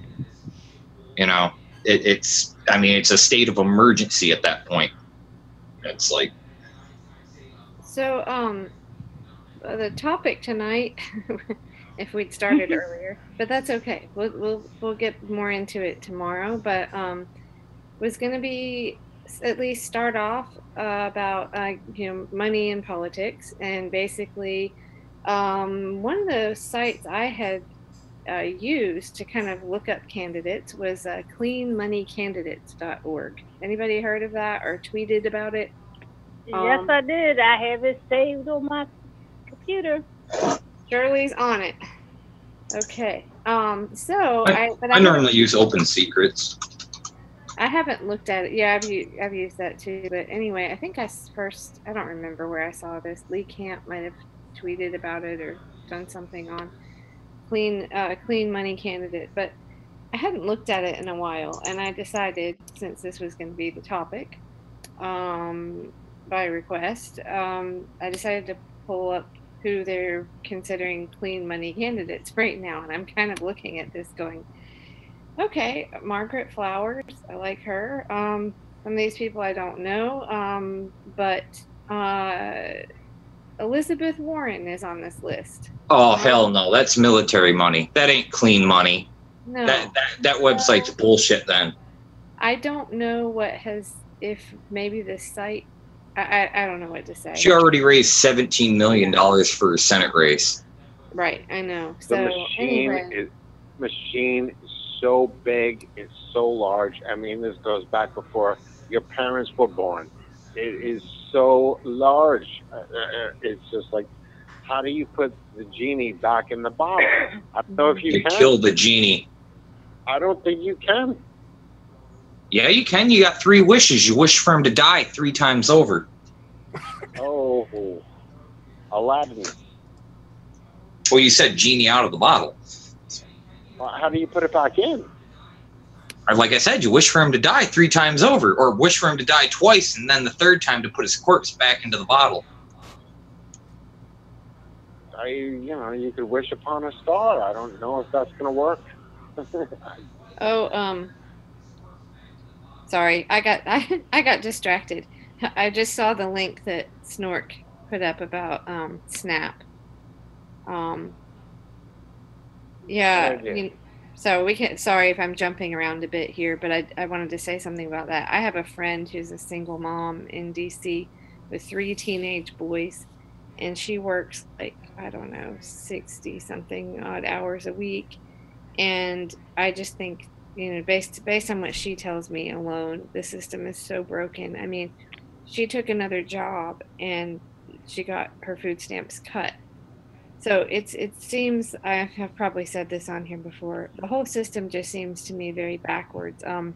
It's a state of emergency at that point. It's like, so the topic tonight, if we'd started earlier, but that's okay. We'll get more into it tomorrow. But was going to be at least start off about money in politics, and basically one of the sites I had used to kind of look up candidates was cleanmoneycandidates.org. Anybody heard of that or tweeted about it? Yes, I did. I have it saved on my computer. Shirley's on it. Okay. So I normally use Open Secrets. I haven't looked at it. Yeah, I've used that too. But anyway, I think I don't remember where I saw this. Lee Camp might have tweeted about it or done something on clean money candidate. But I hadn't looked at it in a while, and I decided, since this was going to be the topic, by request, I decided to pull up who they're considering clean money candidates right now. And I'm kind of looking at this going, okay, Margaret Flowers, I like her. Some of these people I don't know, but Elizabeth Warren is on this list. Oh, hell no. That's military money. That ain't clean money. No. That website's bullshit then. I don't know if maybe this site, I don't know what to say. She already raised $17 million for a Senate race. Right, I know. The So machine is so big, it's so large. I mean, this goes back before your parents were born. It is so large. It's just like, how do you put the genie back in the bottle? I don't know if you can. Kill the genie. I don't think you can. Yeah, you can. You got 3 wishes. You wish for him to die 3 times over. Oh, Aladdin. Well, you said genie out of the bottle. Well, how do you put it back in? Or like I said, you wish for him to die 3 times over, or wish for him to die twice, and then the 3rd time to put his corpse back into the bottle. You could wish upon a star. I don't know if that's going to work. Sorry, I got distracted. I just saw the link that Snork put up about Snap. Yeah, I mean, so we can. Sorry if I'm jumping around a bit here, but I wanted to say something about that. I have a friend who's a single mom in DC with 3 teenage boys, and she works like, I don't know, 60 something odd hours a week, and I just think, based on what she tells me alone, the system is so broken. I mean, she took another job and she got her food stamps cut. So it seems, I have probably said this on here before, the whole system just seems to me very backwards. I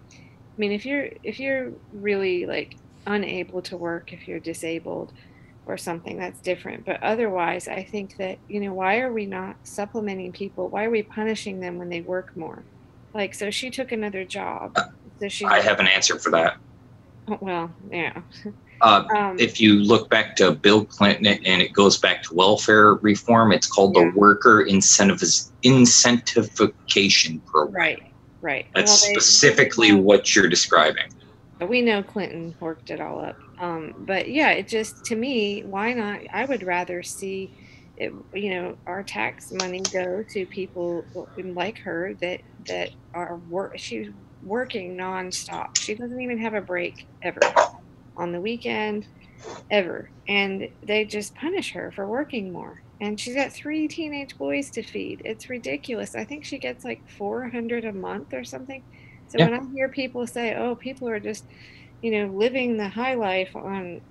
mean, if you're really like unable to work, if you're disabled or something, that's different. But otherwise, I think that, why are we not supplementing people? Why are we punishing them when they work more? Like, so she took another job. So I have an answer for that. Well, yeah. If you look back to Bill Clinton and it goes back to welfare reform, it's called the Worker Incentivification Program. Right. That's specifically what you're describing. But we know Clinton worked it all up. But yeah, it just, to me, why not? I would rather see it, our tax money go to people like her that are she's working nonstop. She doesn't even have a break ever on the weekend, ever. And they just punish her for working more. And she's got 3 teenage boys to feed. It's ridiculous. I think she gets like $400 a month or something. So when I hear people say, oh, people are just, living the high life on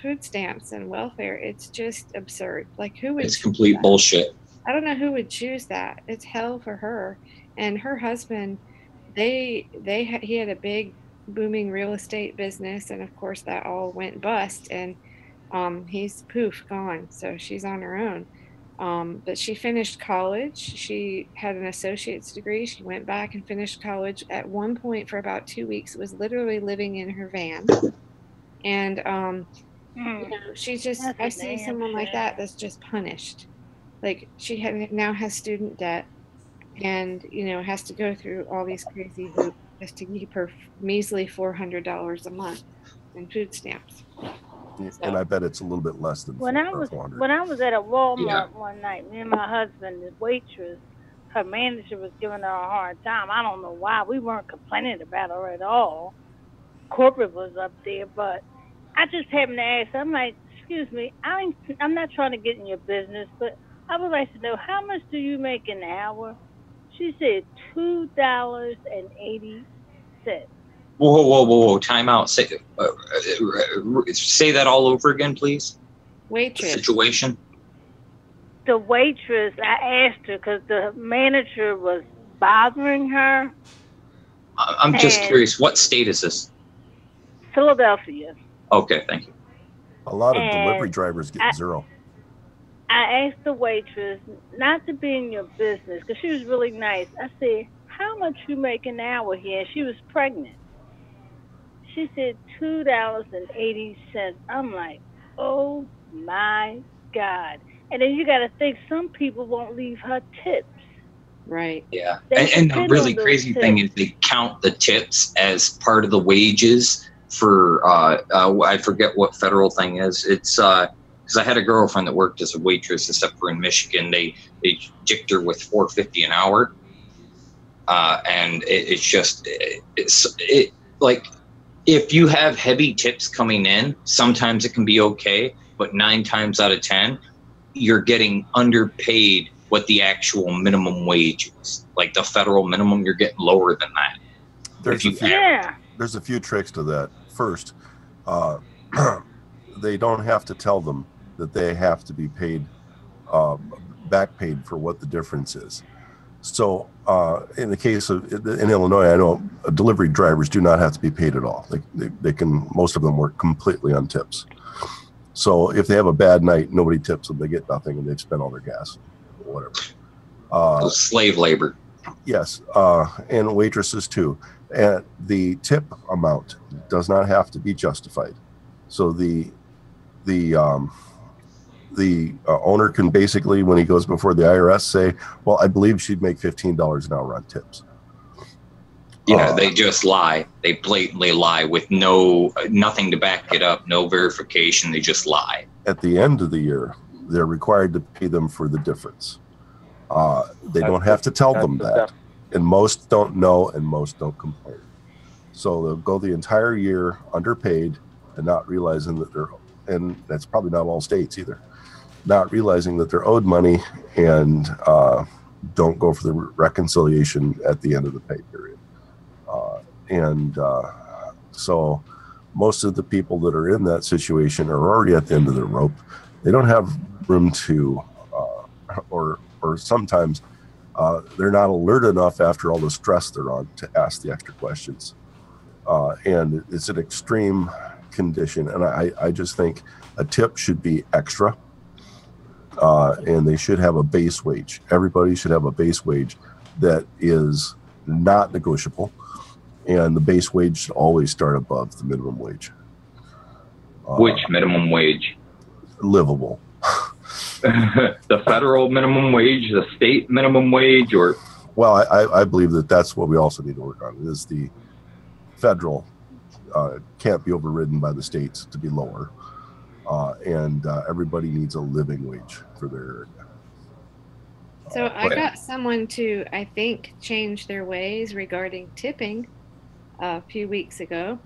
food stamps and welfare, it's just absurd. Like, who would? It's complete bullshit. I don't know who would choose that. It's hell for her. And her husband, he had a big booming real estate business, and of course that all went bust, and he's gone. So she's on her own. But she finished college. She had an associate's degree. She went back and finished college. At one point, for about 2 weeks, was literally living in her van. And she's just, I see someone like that's just punished. Like, she now has student debt, and has to go through all these crazy hoops just to keep her measly $400 a month in food stamps. And I bet it's a little bit less than when I was at a Walmart one night, me and my husband, the waitress, her manager was giving her a hard time. I don't know why. We weren't complaining about her at all. Corporate was up there, but I just happened to ask. I'm like, excuse me, I'm not trying to get in your business, but I would like to know, how much do you make an hour? She said $2.80. Whoa! Time out. Say that all over again, please. Waitress. Situation. The waitress, I asked her because the manager was bothering her. I'm just curious. What state is this? Philadelphia. Okay, thank you. A lot of delivery drivers get 0. I asked the waitress not to be in your business because she was really nice. I said, how much you make an hour here? And she was pregnant. She said $2.80. I'm like, oh my God. And then you got to think, some people won't leave her tips. Right. Yeah. And the really crazy thing is they count the tips as part of the wages for, I forget what federal thing is. It's because I had a girlfriend that worked as a waitress, except for in Michigan, they jicked her with $4.50 an hour. And it's like, if you have heavy tips coming in, sometimes it can be okay, but 9 times out of 10, you're getting underpaid what the actual minimum wage is. Like the federal minimum, you're getting lower than that. There's a few tricks to that. First, they don't have to tell them that they have to be paid, back paid for what the difference is. So in the case of, in Illinois, I know delivery drivers do not have to be paid at all. They can, most of them work completely on tips. So if they have a bad night, nobody tips them, they get nothing, and they've spent all their gas, or whatever. Slave labor. Yes, and waitresses too. And the tip amount does not have to be justified. So the owner can basically, when he goes before the IRS, say, well, I believe she'd make $15 an hour on tips. Yeah, they just lie. They blatantly lie with nothing to back it up, no verification. They just lie. At the end of the year, they're required to pay them for the difference. They don't have to tell them that. And most don't know, and most don't complain. So they'll go the entire year underpaid and not realizing that they're, and that's probably not all states either, not realizing that they're owed money, and don't go for the reconciliation at the end of the pay period. So most of the people that are in that situation are already at the end of their rope. They don't have room to, or sometimes they're not alert enough after all the stress they're on to ask the extra questions. And it's an extreme condition. And I just think a tip should be extra. And they should have a base wage. Everybody should have a base wage that is not negotiable. And the base wage should always start above the minimum wage. Which minimum wage? Livable. The federal minimum wage, the state minimum wage, or? Well, I believe that that's what we also need to work on, is the federal can't be overridden by the states to be lower. And everybody needs a living wage for their area. So I got someone to, I think, change their ways regarding tipping a few weeks ago.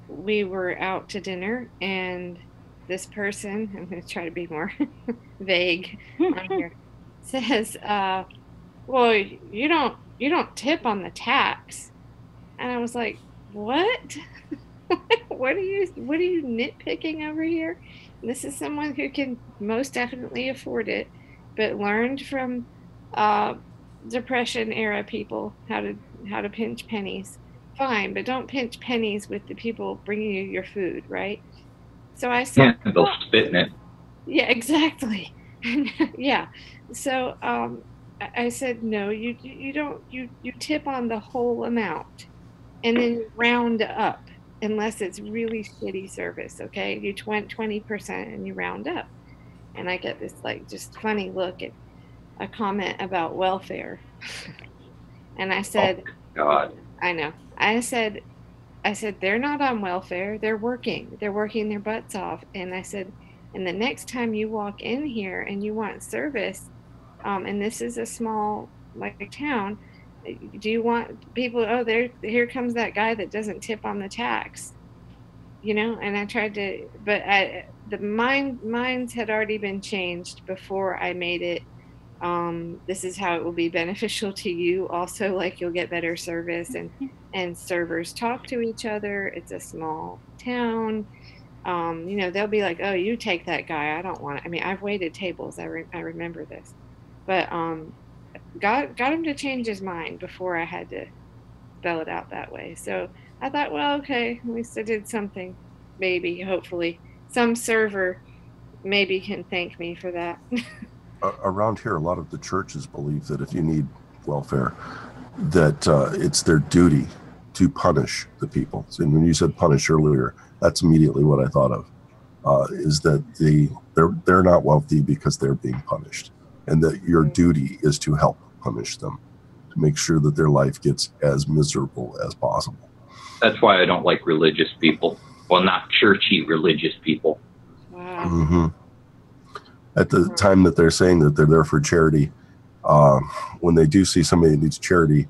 We were out to dinner, and this person, I'm going to try to be more vague on here, says, well, you don't tip on the tax. And I was like, what? What are you nitpicking over here? And this is someone who can most definitely afford it, but learned from Depression era people how to pinch pennies. Fine, but don't pinch pennies with the people bringing you your food, right? So I said, yeah, they'll spit in it. Yeah, exactly. Yeah. So I said, no, you tip on the whole amount, and then you round up, unless it's really shitty service. Okay, you 20% and you round up. And I get this like just funny look at a comment about welfare, and I said, oh, God. I know. I said they're not on welfare. They're working their butts off. And I said, and the next time you walk in here and you want service, and this is a small like town, do you want people? Oh, here comes that guy that doesn't tip on the tax, And I tried to, but the minds had already been changed before I made it. This is how it will be beneficial to you. Also, like, you'll get better service, and servers talk to each other. It's a small town. They'll be like, oh, you take that guy. I don't want it. I mean, I've waited tables. I remember this, but got him to change his mind before I had to spell it out that way. So I thought, well, okay, at least I did something. Maybe, hopefully, some server maybe can thank me for that. Around here, a lot of the churches believe that if you need welfare, that it's their duty to punish the people. And when you said punish earlier, that's immediately what I thought of, is that they're not wealthy because they're being punished, and that your duty is to help punish them, to make sure that their life gets as miserable as possible. That's why I don't like religious people. Well, not churchy religious people. Wow. At the time that they're saying that they're there for charity, when they do see somebody that needs charity,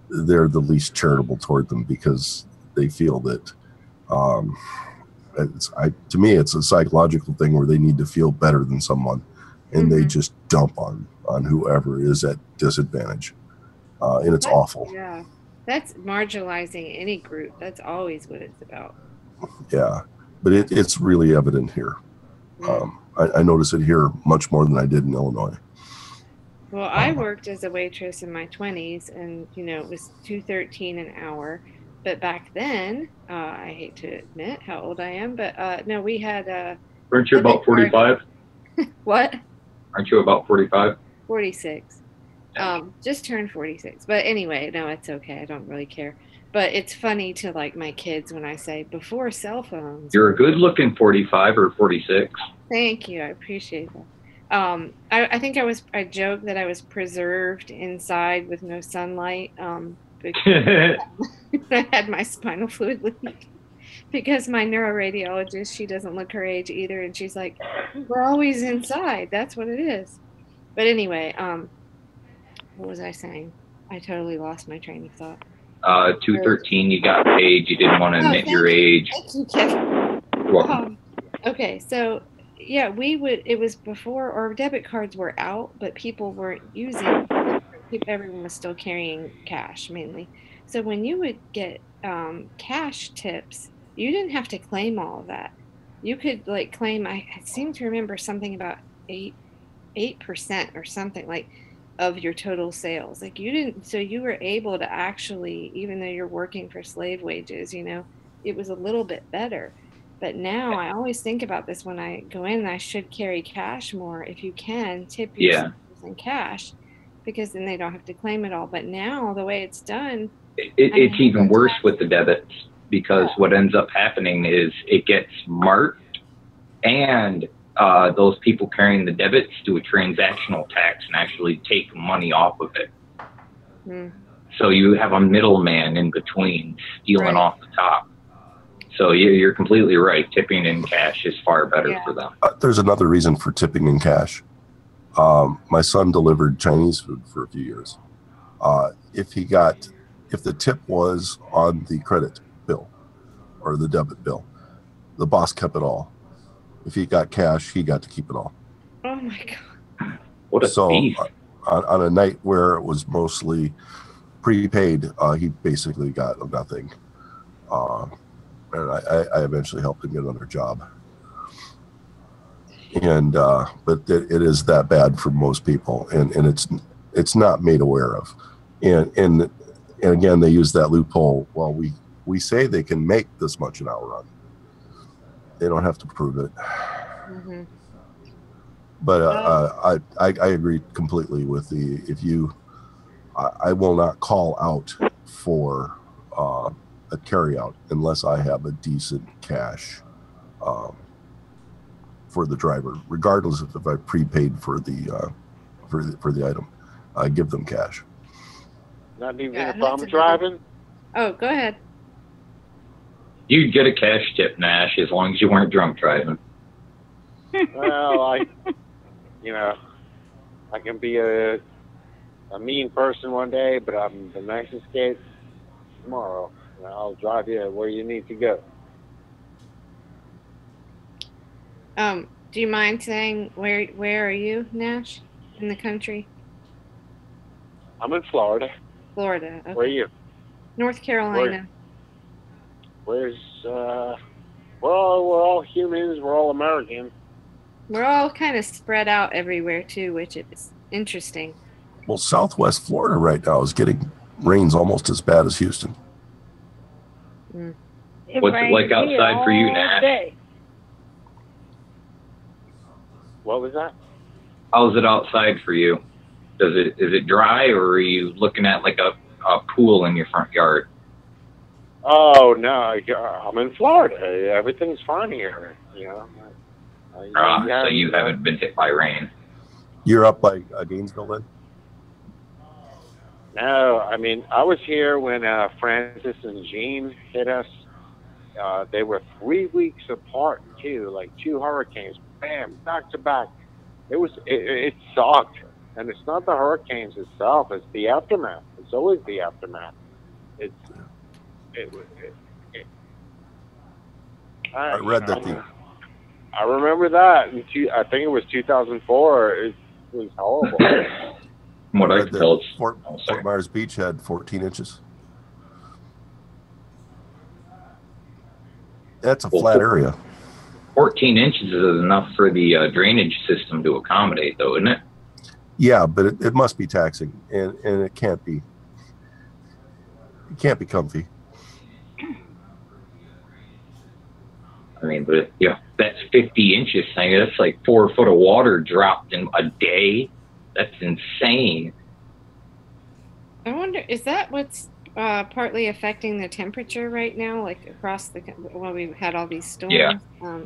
they're the least charitable toward them because they feel that to me it's a psychological thing where they need to feel better than someone, and they just dump on whoever is at disadvantage, and it's awful. Yeah, that's marginalizing any group. That's always what it's about. Yeah, but it's really evident here. I notice it here much more than I did in Illinois. Well, I worked as a waitress in my 20s, and it was $2.13 an hour. But back then, I hate to admit how old I am, but no, we had Aren't you about 45? What? Aren't you about 45? 46. Just turned 46. But anyway, no, it's okay. I don't really care. But it's funny to my kids when I say before cell phones. You're a good-looking 45 or 46. Thank you. I appreciate that. I think I joked that I was preserved inside with no sunlight because I had my spinal fluid leak. Because my neuroradiologist, she doesn't look her age either, and she's like, we're always inside. That's what it is. But anyway, what was I saying? I totally lost my train of thought. 213, you got paid. You didn't want to admit your age. Thank you, Kevin. You're welcome. Okay, so yeah, it was before, or debit cards were out, but people weren't using them. Everyone was still carrying cash mainly. So when you would get cash tips, you didn't have to claim all of that. You could claim, I seem to remember something about 8% or something of your total sales. So you were able to actually, even though you're working for slave wages, it was a little bit better. But now I always think about this when I go in, and I should carry cash more. If you can, tip your servers in cash, because then they don't have to claim it all. But now the way it's done, it's even worse with the debits, because what ends up happening is it gets marked, and those people carrying the debits do a transactional tax and actually take money off of it. So you have a middleman in between stealing off the top. So you're completely right. Tipping in cash is far better for them. There's another reason for tipping in cash. My son delivered Chinese food for a few years. If the tip was on the credit bill or the debit bill, the boss kept it all. If he got cash, he got to keep it all. Oh my God. What a thief. On a night where it was mostly prepaid, he basically got nothing. And I eventually helped him get another job. And but it is that bad for most people, and it's not made aware of. And again, they use that loophole. Well, we say they can make this much an hour on. They don't have to prove it. But I agree completely with I will not call out for a carryout unless I have a decent cash for the driver, regardless of if I prepaid for the item. I give them cash. Not even if I'm driving? Oh, go ahead. You'd get a cash tip, Nash, as long as you weren't drunk driving. Well, I can be a mean person one day, but I'm the nicest kid tomorrow. I'll drive you where you need to go. Do you mind saying where are you, Nash, in the country? I'm in Florida. Florida. Okay. Where are you? North Carolina. Where's we're all humans. We're all American. We're all kind of spread out everywhere too, which is interesting. Well, Southwest Florida right now is getting rains almost as bad as Houston. What's it like outside for you, Nash? What was that? How's it outside for you? Is it dry, or are you looking at a pool in your front yard? Oh no, I'm in Florida. Everything's fine here. So you haven't been hit by rain. You're up by Gainesville then? No, I mean I was here when Francis and Jean hit us. They were 3 weeks apart too, like 2 hurricanes bam, back to back. It sucked. And it's not the hurricanes itself, it's the aftermath. It's always the aftermath. I read that I remember that. I think it was 2004. It was horrible. From what I can tell, Fort Myers Beach had 14 inches. That's a flat area. 14 inches is enough for the drainage system to accommodate, though, isn't it? Yeah, but it must be taxing, and it can't be. It can't be comfy. I mean, but yeah, that's 50 inches. Thing. That's like 4 foot of water dropped in a day. That's insane. I wonder, is that what's partly affecting the temperature right now, like across the, well, we've had all these storms? Yeah.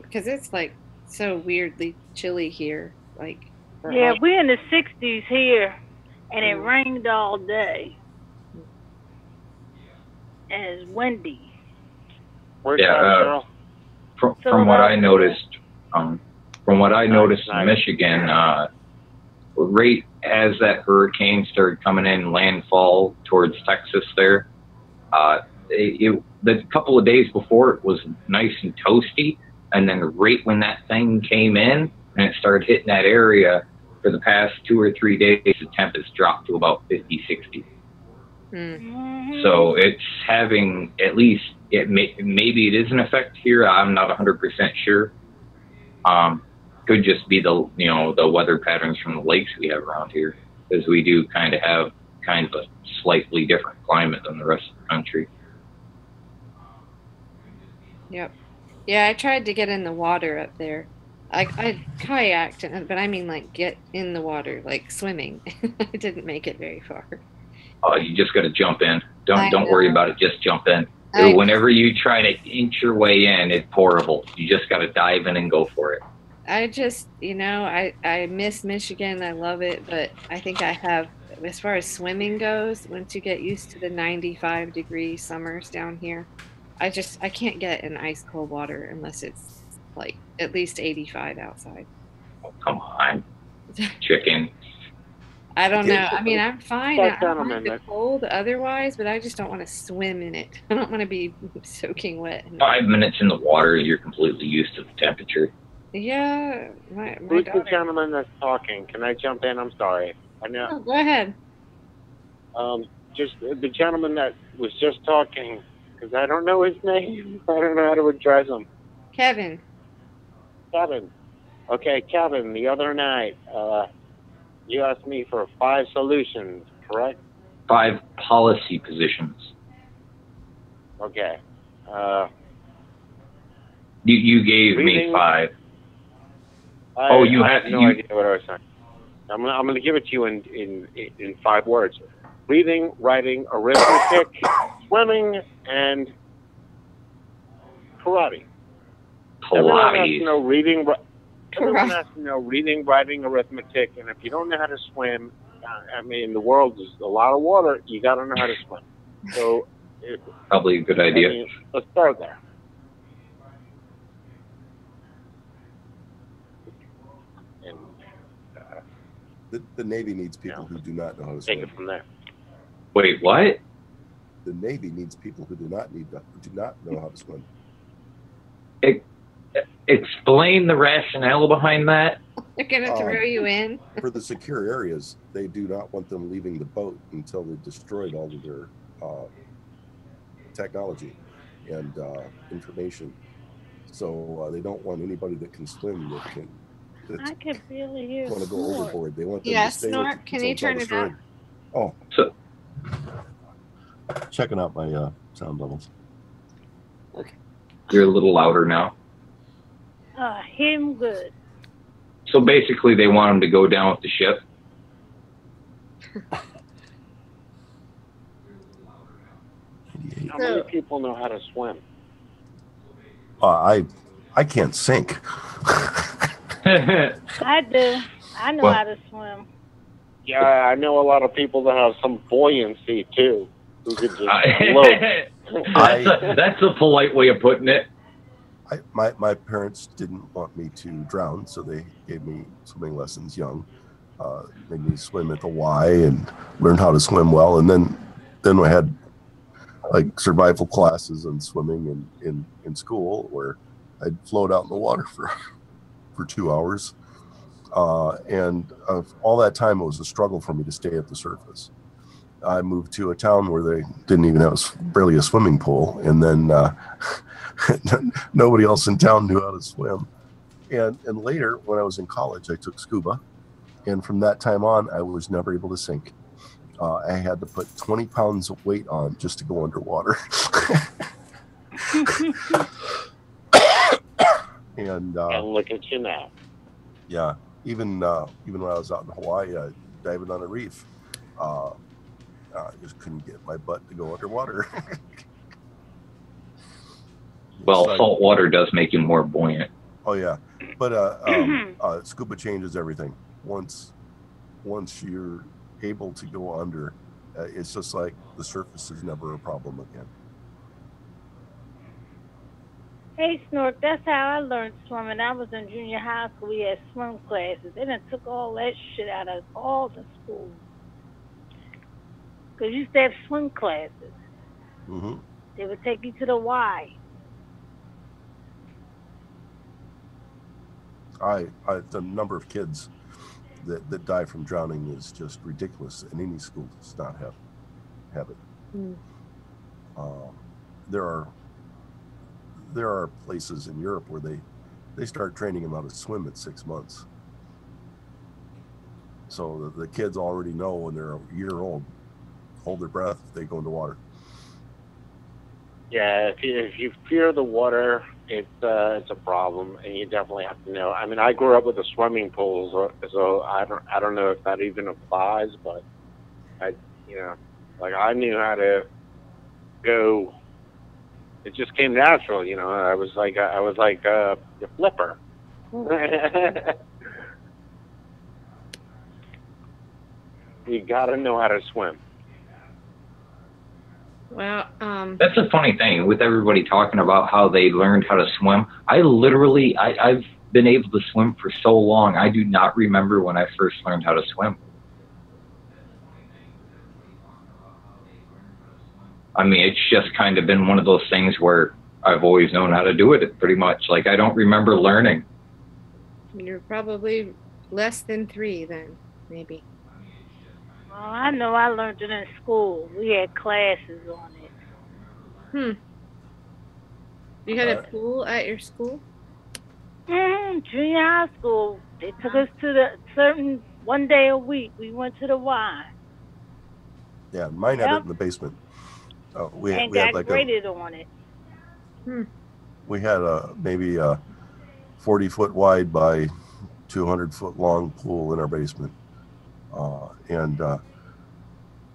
Because it's like so weirdly chilly here. Like, yeah, we're in the 60s here, and it rained all day. And it's windy. Where's that, girl? From what I noticed, in Michigan, right as that hurricane started coming in landfall towards Texas there, the couple of days before it was nice and toasty, and then right when that thing came in and it started hitting that area, for the past 2 or 3 days, the temp has dropped to about 50, 60. Mm-hmm. So it's having, at least, maybe it is an effect here. I'm not 100% sure. Could just be the weather patterns from the lakes we have around here, because we do kind of have kind of a slightly different climate than the rest of the country. Yep. Yeah, I tried to get in the water up there. I kayaked, but I mean like get in the water, like swimming. I didn't make it very far. Oh, you just got to jump in. Don't worry about it. Just jump in. Whenever you try to inch your way in, it's horrible. You just got to dive in and go for it. I just, I miss Michigan. I love it, but I think I have, as far as swimming goes, once you get used to the 95-degree summers down here, I can't get in ice cold water unless it's like at least 85 outside. Oh, come on, chicken. I don't know. I mean, I'm fine. I don't mind the cold otherwise, but I just don't want to swim in it. I don't want to be soaking wet. 5 minutes in the water, you're completely used to the temperature. Yeah. Who's the gentleman that's talking? Can I jump in? I'm sorry. I know. Oh, go ahead. Just the gentleman that was just talking, because I don't know his name. I don't know how to address him. Kevin. Okay, Kevin, the other night, you asked me for 5 solutions, correct? 5 policy positions. Okay. You gave me 5. You have no idea what I was saying. I'm going to give it to you in 5 words: reading, writing, arithmetic, swimming, and karate. Everyone has to know reading. Everyone has to know reading, writing, arithmetic, and if you don't know how to swim, I mean, the world is a lot of water. You got to know how to swim. So, probably a good idea. Let's start there. The Navy needs people who do not know how to swim. Take it from there. Wait, what? The Navy needs people who do not know how to swim. Explain the rationale behind that. They're going to throw you in. For the secure areas, they do not want them leaving the boat until they've destroyed all of their technology and information. So they don't want anybody that can swim that can. I can barely hear. Want to go overboard? They want them to stay. Snort. Can you turn it up? Oh, so checking out my sound levels. Okay. You're a little louder now. Him good. So basically, they want him to go down with the ship. How many people know how to swim? I can't sink. I do. I know how to swim. Yeah, I know a lot of people that have some buoyancy too, who could just float. That's a polite way of putting it. My parents didn't want me to drown, so they gave me swimming lessons young. Made me swim at the Y and learn how to swim well. And then I had like survival classes on swimming in school where I'd float out in the water for 2 hours. And all that time, it was a struggle for me to stay at the surface. I moved to a town where they didn't even have barely a swimming pool. And then nobody else in town knew how to swim. And later, when I was in college, I took scuba. And from that time on, I was never able to sink. I had to put 20 pounds of weight on just to go underwater. And look at you now. Yeah, even when I was out in Hawaii, diving on a reef, I just couldn't get my butt to go underwater. Well, salt water does make you more buoyant. Oh yeah, but scuba changes everything. Once you're able to go under, it's just like the surface is never a problem again. Hey, Snork, that's how I learned swimming. I was in junior high school. We had swim classes. They done took all that shit out of all the schools. Because you used to have swim classes. Mm-hmm. They would take you to the Y. The number of kids that die from drowning is just ridiculous, and any school does not have it. Mm. There are places in Europe where they start training them how to swim at 6 months. So the kids already know when they're a year old, hold their breath if they go into water. Yeah, if you fear the water, it's a problem, and you definitely have to know. I mean, I grew up with a swimming pool, so I don't know if that even applies, but I knew how to go. It just came natural, I was like a flipper. You got to know how to swim. Well, that's a funny thing with everybody talking about how they learned how to swim. I've been able to swim for so long. I do not remember when I first learned how to swim. I mean, it's just kind of been one of those things where I've always known how to do it pretty much. Like, I don't remember learning. You're probably less than 3 then, maybe. Well, I know I learned it in school. We had classes on it. You had a pool at your school? Junior high school. They took us to the certain one day a week. We went to the Y. Yeah, mine had it in the basement. We got like graded on it. We had maybe a 40-foot wide by 200-foot long pool in our basement. And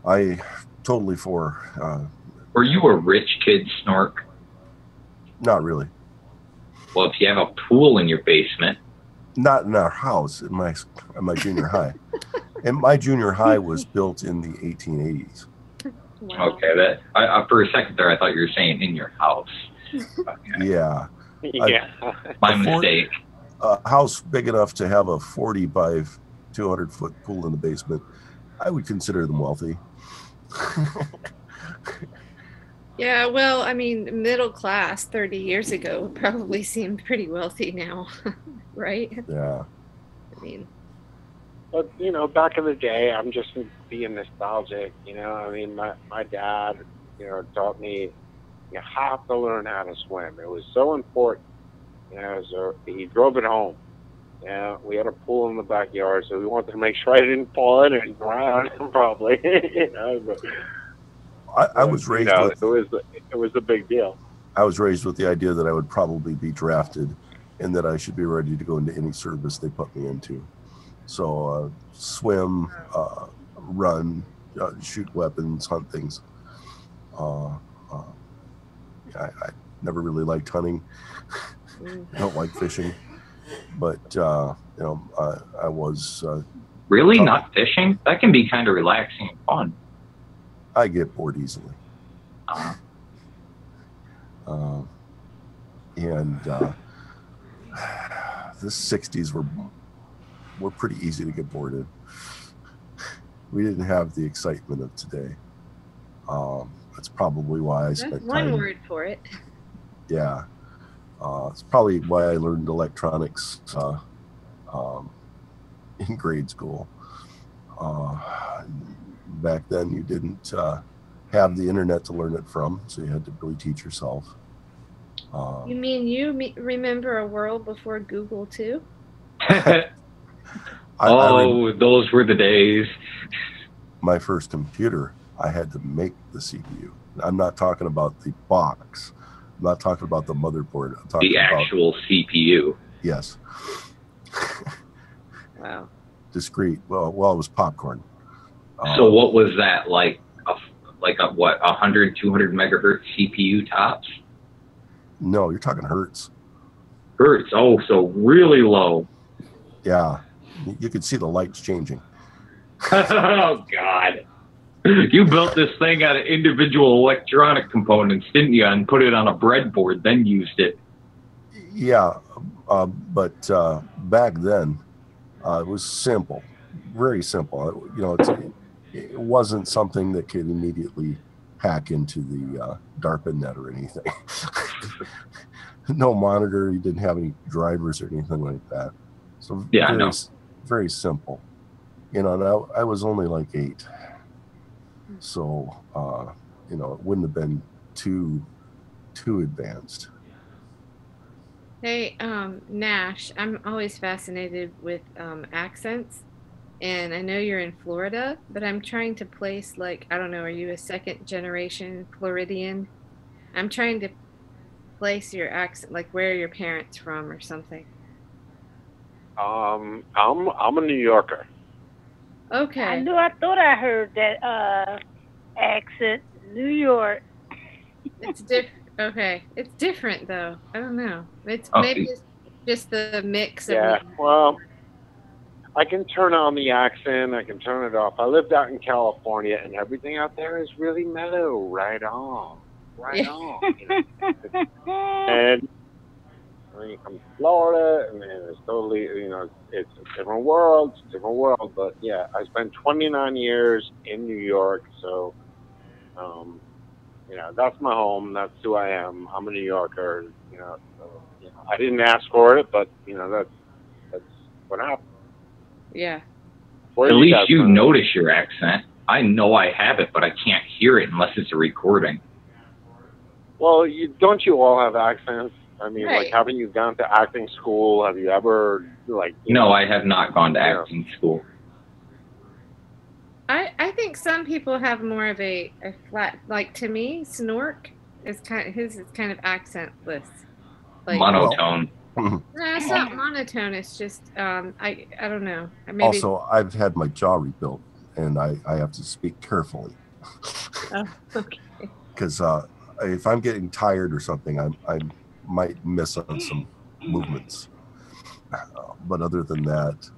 I totally for. Were you a rich kid, Snork? Not really. Well, if you have a pool in your basement. Not in our house, in my junior high. And my junior high was built in the 1880s. Wow. Okay, for a second there, I thought you were saying in your house. Okay. Yeah. My mistake. A house big enough to have a 40 by 200-foot pool in the basement, I would consider them wealthy. Yeah, well, I mean, middle class 30 years ago probably seemed pretty wealthy now, right? Yeah. I mean. But, back in the day, I'm just being nostalgic, I mean, my dad, taught me you have to learn how to swim. It was so important, so he drove it home. Yeah, we had a pool in the backyard, so we wanted to make sure I didn't fall in it and drown, probably. But, I was raised with it was a big deal. I was raised with the idea that I would probably be drafted, and that I should be ready to go into any service they put me into. So swim, run, shoot weapons, hunt things. I never really liked hunting. I don't like fishing. But, I was... really? Not fishing? That can be kind of relaxing and fun. I get bored easily. And the 60s were pretty easy to get bored in. We didn't have the excitement of today. That's probably why I spent That's one word for it. Yeah. It's probably why I learned electronics in grade school. Back then, you didn't have the internet to learn it from, so you had to really teach yourself. You mean you remember a world before Google too? Those were the days. My first computer, I had to make the CPU. I'm not talking about the box. I'm not talking about the motherboard. I'm talking the actual about, CPU. Yes. Wow. Discrete. Well, it was popcorn. So what was that, like a 100, 200 megahertz CPU tops? No, you're talking hertz. Hertz. Oh, so really low. Yeah. You could see the lights changing. Oh, God. You built this thing out of individual electronic components, didn't you? And put it on a breadboard, then used it. Yeah. But back then, it was simple. Very simple. You know, it wasn't something that could immediately hack into the DARPA net or anything. No monitor. You didn't have any drivers or anything like that. So yeah, very simple. You know, and I was only like 8. So, you know, it wouldn't have been too advanced. Hey, Nash, I'm always fascinated with accents. And I know you're in Florida, but I'm trying to place, like, I don't know, are you a second generation Floridian? I'm trying to place your accent, like where are your parents from or something. I'm a New Yorker. Okay. I thought I heard that accent, New York. It's different. Okay, it's different though. I don't know. It's maybe it's just the mix. Yeah. Well, I can turn on the accent. I can turn it off. I lived out in California, and everything out there is really mellow. Right on. Right on. You know? And when you come to Florida, and then it's totally, you know, it's a different world. It's a different world. But yeah, I spent 29 years in New York, so you know, that's my home. That's who I am. I'm a New Yorker. You know, so, you know, I didn't ask for it, but you know, that's what happened. Yeah. At least you notice your accent. I know I have it, but I can't hear it unless it's a recording. Well, don't you all have accents? I mean, right. Like, haven't you gone to acting school? Have you ever, like... No, I have not gone to acting school. I think some people have more of a flat, like, to me, Snork is his is kind of accentless. Like, monotone. No, it's not monotone. It's just, I don't know. Maybe... Also, I've had my jaw rebuilt, and I have to speak carefully. Oh, okay. Because if I'm getting tired or something, I might miss on some movements. But other than that,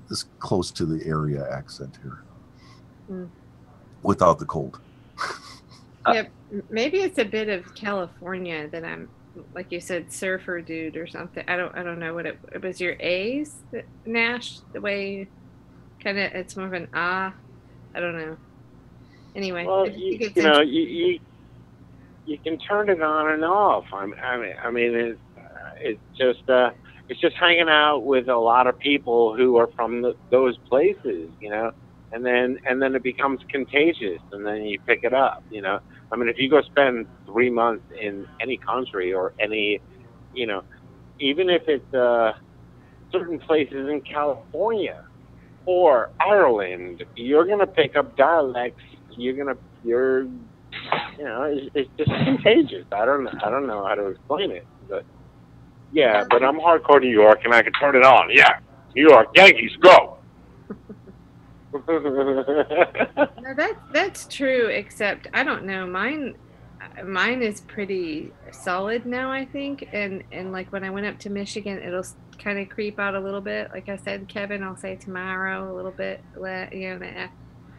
this close to the area accent here. Without the cold. Yeah, maybe it's a bit of California that I'm, like you said, surfer dude or something. I don't know what it was. Your A's, Nash, the way kind of it's more of an I don't know. Anyway, well, you know, you can turn it on and off. I mean, it's just hanging out with a lot of people who are from those places, you know. And then it becomes contagious, and then you pick it up, you know. I mean, if you go spend 3 months in any country or any, you know, even if it's certain places in California or Ireland, you're gonna pick up dialects. You know, it's just contagious. I don't know how to explain it, but yeah. But I'm hardcore New York, and I can turn it on. Yeah, New York Yankees, go. No, that's true, except I don't know, mine is pretty solid now, I think, and like when I went up to Michigan, it'll kind of creep out a little bit. Like I said, Kevin, I'll say tomorrow a little bit, you know,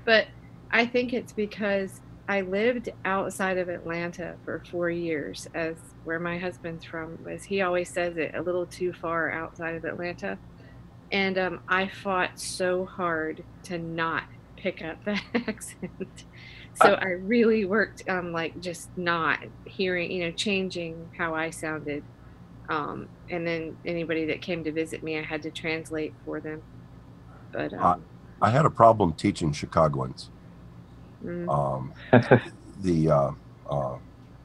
but I think it's because I lived outside of Atlanta for 4 years, as where my husband's from, was he always says it, a little too far outside of Atlanta. And I fought so hard to not pick up that accent. So I really worked on like just not hearing, changing how I sounded. And then anybody that came to visit me, I had to translate for them. But I had a problem teaching Chicagoans. The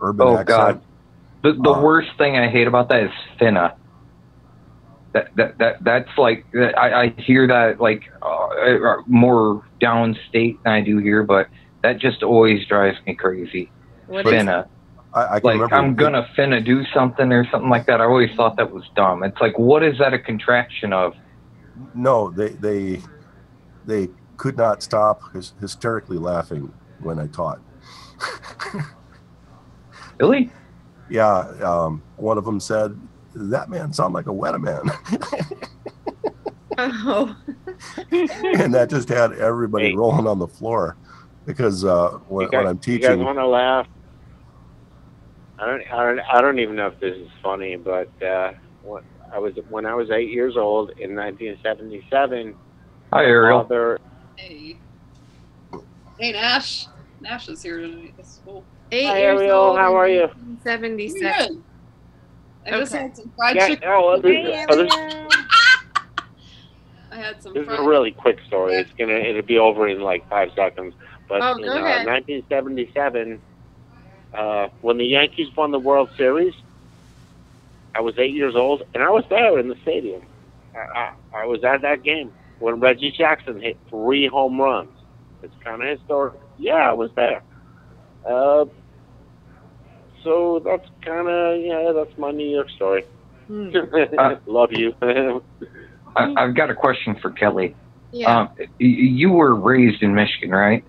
urban accent. God. The worst thing I hate about that is finna. That's like, I hear that like more downstate than I do here, but that just always drives me crazy. Finna. I can remember I'm gonna finna do something or something like that. I always thought that was dumb. It's like, what is that a contraction of? No, they could not stop hysterically laughing when I taught. Really? Yeah. One of them said, "That man sounded like a Weatherman." Oh. And that just had everybody rolling on the floor, because when I'm teaching, you guys want to laugh? I don't even know if this is funny, but when I was 8 years old in 1977. Hi, Ariel. Hey, Nash. Nash is here tonight. That's cool. 8 Hi, years Ariel. old. How are you? 77. I just had some fried chicken. I had some. This is a really quick story. It'll be over in like 5 seconds. But in 1977, when the Yankees won the World Series, I was 8 years old, and I was there in the stadium. I was at that game when Reggie Jackson hit 3 home runs. It's kind of historic. Yeah, I was there. So that's kind of, that's my New York story. Love you. I've got a question for Kelley. Yeah. You were raised in Michigan, right?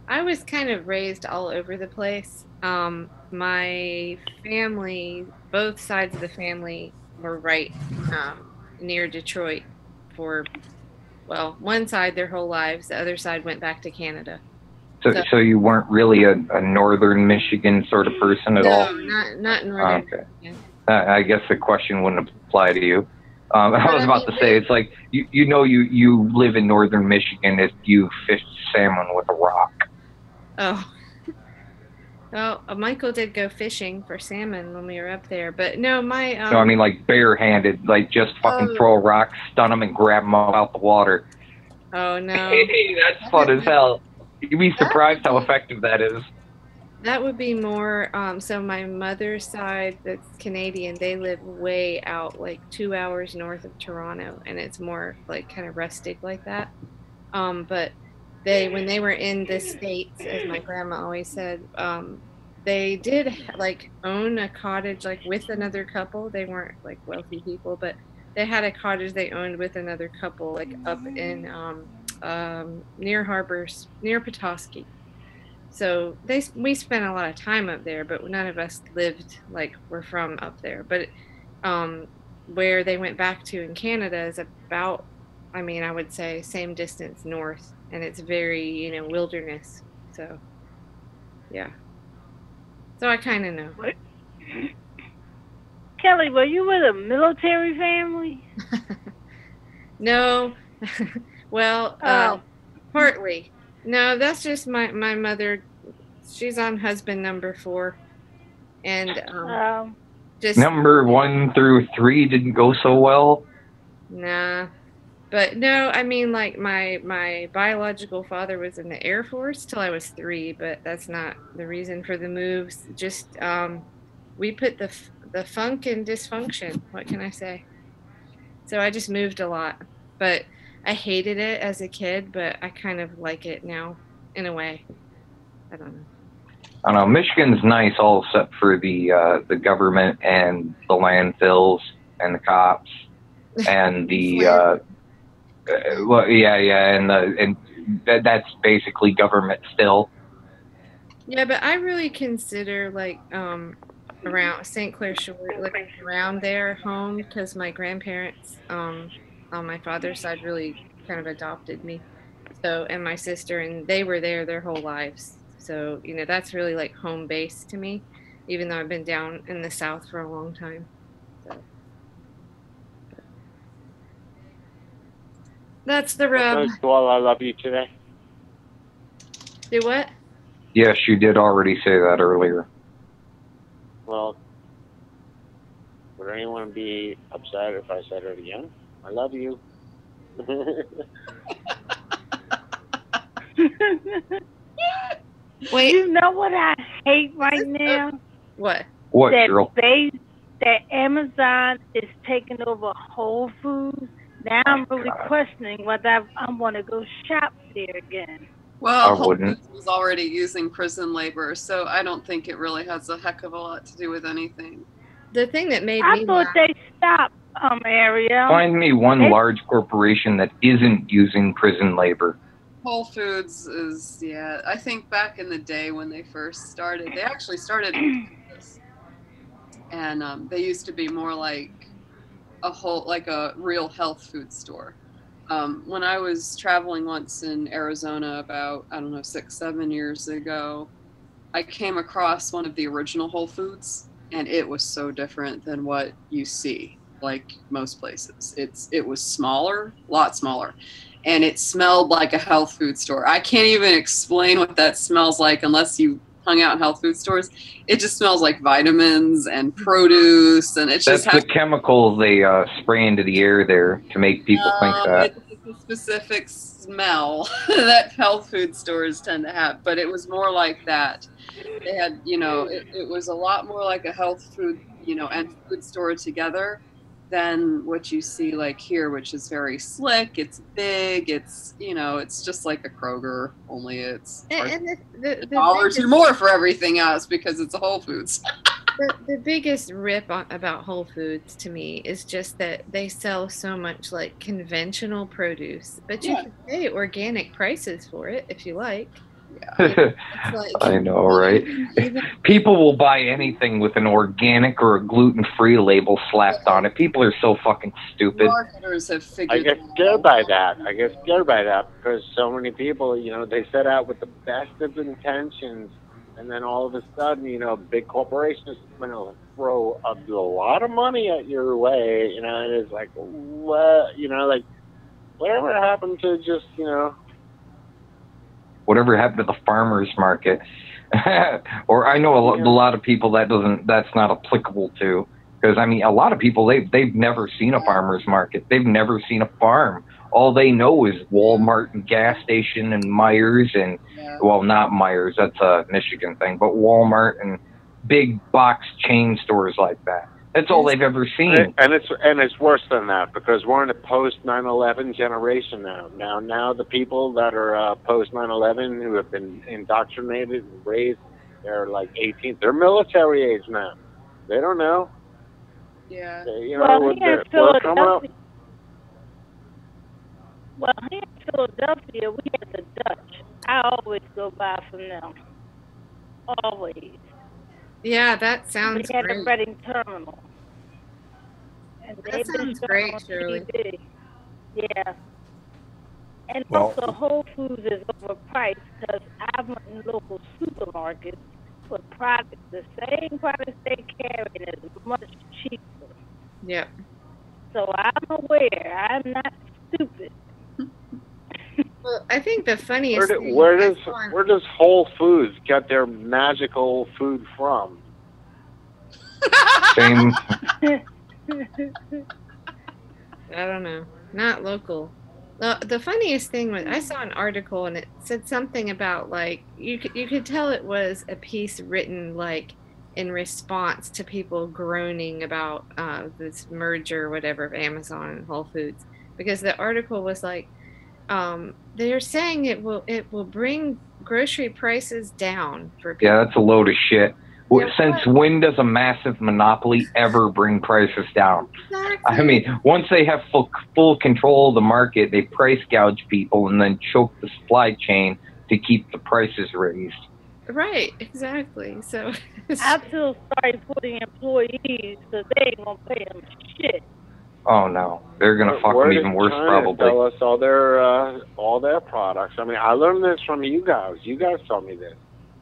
I was kind of raised all over the place. My family, both sides of the family, were right near Detroit for, well, one side their whole lives. The other side went back to Canada. So you weren't really a northern Michigan sort of person at all? No, not northern. Okay. I guess the question wouldn't apply to you. I was about to say, it's like, you live in northern Michigan if you fish salmon with a rock. Oh. Well, Michael did go fishing for salmon when we were up there, but no, my... No, I mean like barehanded, like just fucking throw a rock, stun them, and grab them out the water. Oh, no. Hey, that's fun as hell. You'd be surprised how effective that is. That would be more, so my mother's side, that's Canadian, they live way out, like 2 hours north of Toronto, and it's more like kind of rustic like that. But when they were in the States, as my grandma always said, they did like own a cottage like with another couple. They weren't like wealthy people, but they had a cottage they owned with another couple, like up in near Harbors, near Petoskey. So we spent a lot of time up there, but none of us lived like we're from up there. But where they went back to in Canada is about, I mean, I would say same distance north, and it's very, wilderness. So, yeah. So I kind of know. Kelley, were you with a military family? No. Well, partly. No, that's just my mother. She's on husband number 4, and just number 1 through 3 didn't go so well. Nah, but no, I mean like my biological father was in the Air Force till I was 3, but that's not the reason for the moves. Just we put the funk in dysfunction. What can I say? So I just moved a lot, but I hated it as a kid, but I kind of like it now, in a way. I don't know. Michigan's nice, all except for the government and the landfills and the cops and the and that's basically government still. Yeah, but I really consider like around St. Clair Shore, like around their home, because my grandparents on my father's side really kind of adopted me. So, and my sister, and they were there their whole lives. So, you know, that's really like home base to me, even though I've been down in the South for a long time. So that's the rub. Well, I love you today. Do what? Yes, you did already say that earlier. Well, would anyone be upset if I said it again? I love you. Wait. You know what I hate right now? What? What, that Cheryl? That Amazon is taking over Whole Foods. Now I'm really questioning whether I want to go shop there again. Well, I Whole wouldn't. Foods was already using prison labor, so I don't think it really has a heck of a lot to do with anything. The thing that made I me thought laugh. they stopped, Ariel. Find me one large corporation that isn't using prison labor. Whole Foods is, yeah. I think back in the day when they first started, they actually started in Kansas, and they used to be more like a real health food store. When I was traveling once in Arizona about, I don't know, 6-7 years ago, I came across one of the original Whole Foods, and it was so different than what you see, like most places. It was smaller, a lot smaller, and it smelled like a health food store. I can't even explain what that smells like unless you hung out in health food stores. It just smells like vitamins and produce, and it's That's just the chemicals they spray into the air there to make people think that. It's a specific smell that health food stores tend to have, but it was more like that. They had, you know, it was a lot more like a health food, you know, and food store together than what you see like here, which is very slick. It's big. It's, you know, it's just like a Kroger, only it's the $1 or $2 more for everything else because it's a Whole Foods. The biggest rip about Whole Foods to me is just that they sell so much like conventional produce, but you can pay organic prices for it if you like. Yeah. I know, right? People will buy anything with an organic or a gluten-free label slapped on it. People are so fucking stupid. Marketers have figured I get scared by that. I get scared by that because so many people, you know, they set out with the best of intentions, and then all of a sudden, you know, big corporations going to throw a lot of money at your way, you know, and it's like, what, you know, like, whatever happened to just, you know, whatever happened to the farmer's market? Or I know a lot of people that's not applicable to, because I mean a lot of people they've never seen a farmer's market. They've never seen a farm. All they know is Walmart and gas station and Myers and well, not Myers, that's a Michigan thing, but Walmart and big box chain stores like that. That's all they've ever seen. And it's worse than that because we're in a post 9/11 generation now. Now the people that are post 9/11 who have been indoctrinated and raised, they're like 18. They're military age now. They don't know. Yeah. You know, here in Philadelphia, we have the Dutch. I always go buy from them. Always. Yeah, that sounds great. We had great. a Reading terminal. And that sounds great, Shirley. Yeah. And also, Whole Foods is overpriced because I went in local supermarkets for products, the same products they carry, and it's much cheaper. Yep. So I'm aware. I'm not stupid. Well, I think the funniest thing where does Whole Foods get their magical food from? Same. I don't know. Not local. The funniest thing was I saw an article and it said something about like you could tell it was a piece written like in response to people groaning about this merger or whatever of Amazon and Whole Foods, because the article was like they're saying it will bring grocery prices down for people. Yeah, that's a load of shit. Since when does a massive monopoly ever bring prices down? Exactly. I mean, once they have full control of the market, they price gouge people and then choke the supply chain to keep the prices raised. Right, exactly. So I feel sorry for the employees because they ain't gonna pay them shit. Oh no, they're gonna fuck them even worse probably. Tell us all their products. I mean, I learned this from you guys. You guys told me this.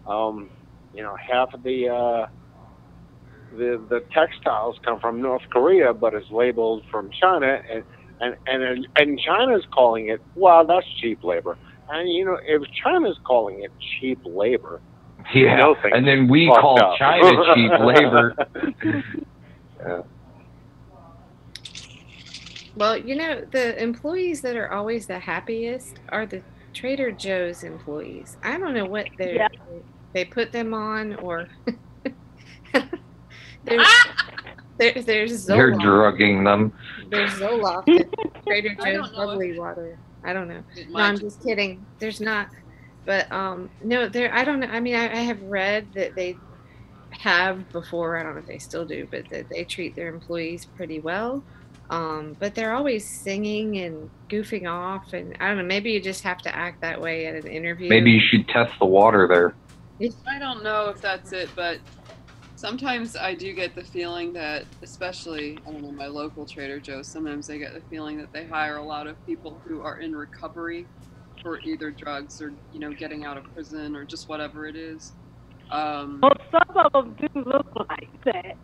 You know, half of the textiles come from North Korea, but it's labeled from China, and China's calling it, well, that's cheap labor. And you know, if China's calling it cheap labor, yeah, no, and then we call up. China cheap labor. Yeah. Well, you know, the employees that are always the happiest are the Trader Joe's employees. I don't know what they put them on, or there's They're Zoloft. drugging them. There's Zoloft in Trader Joe's bubbly water. I don't know. No, I'm just kidding. There's not. But no, there. I don't know. I mean, I have read that they have before. I don't know if they still do, but that they treat their employees pretty well. But they're always singing and goofing off, and I don't know. Maybe you just have to act that way at an interview. Maybe you should test the water there. I don't know if that's it, but sometimes I do get the feeling that, especially, I don't know, my local Trader Joe's, sometimes I get the feeling that they hire a lot of people who are in recovery for either drugs or, you know, getting out of prison or just whatever it is. Well, some of them do look like that.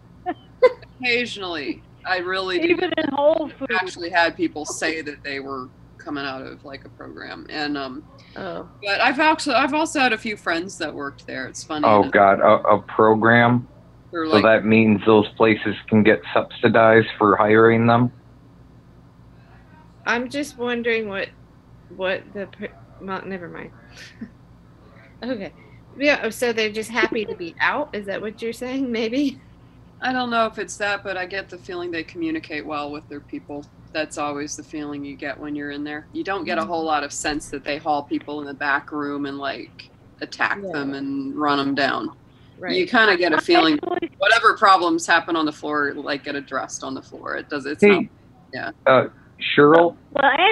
Occasionally, I really do. Even in Whole Foods. Actually had people say that they were coming out of like a program, and but I've also had a few friends that worked there. It's funny. Oh God, a program. So like, that means those places can get subsidized for hiring them. I'm just wondering what the well, never mind. Okay, yeah. So they're just happy to be out. Is that what you're saying? Maybe. I don't know if it's that, but I get the feeling they communicate well with their people. That's always the feeling you get when you're in there. You don't get a whole lot of sense that they haul people in the back room and like attack them and run them down. Right. You kind of get a feeling whatever problems happen on the floor, like, get addressed on the floor. It does. It's not. Yeah. Cheryl,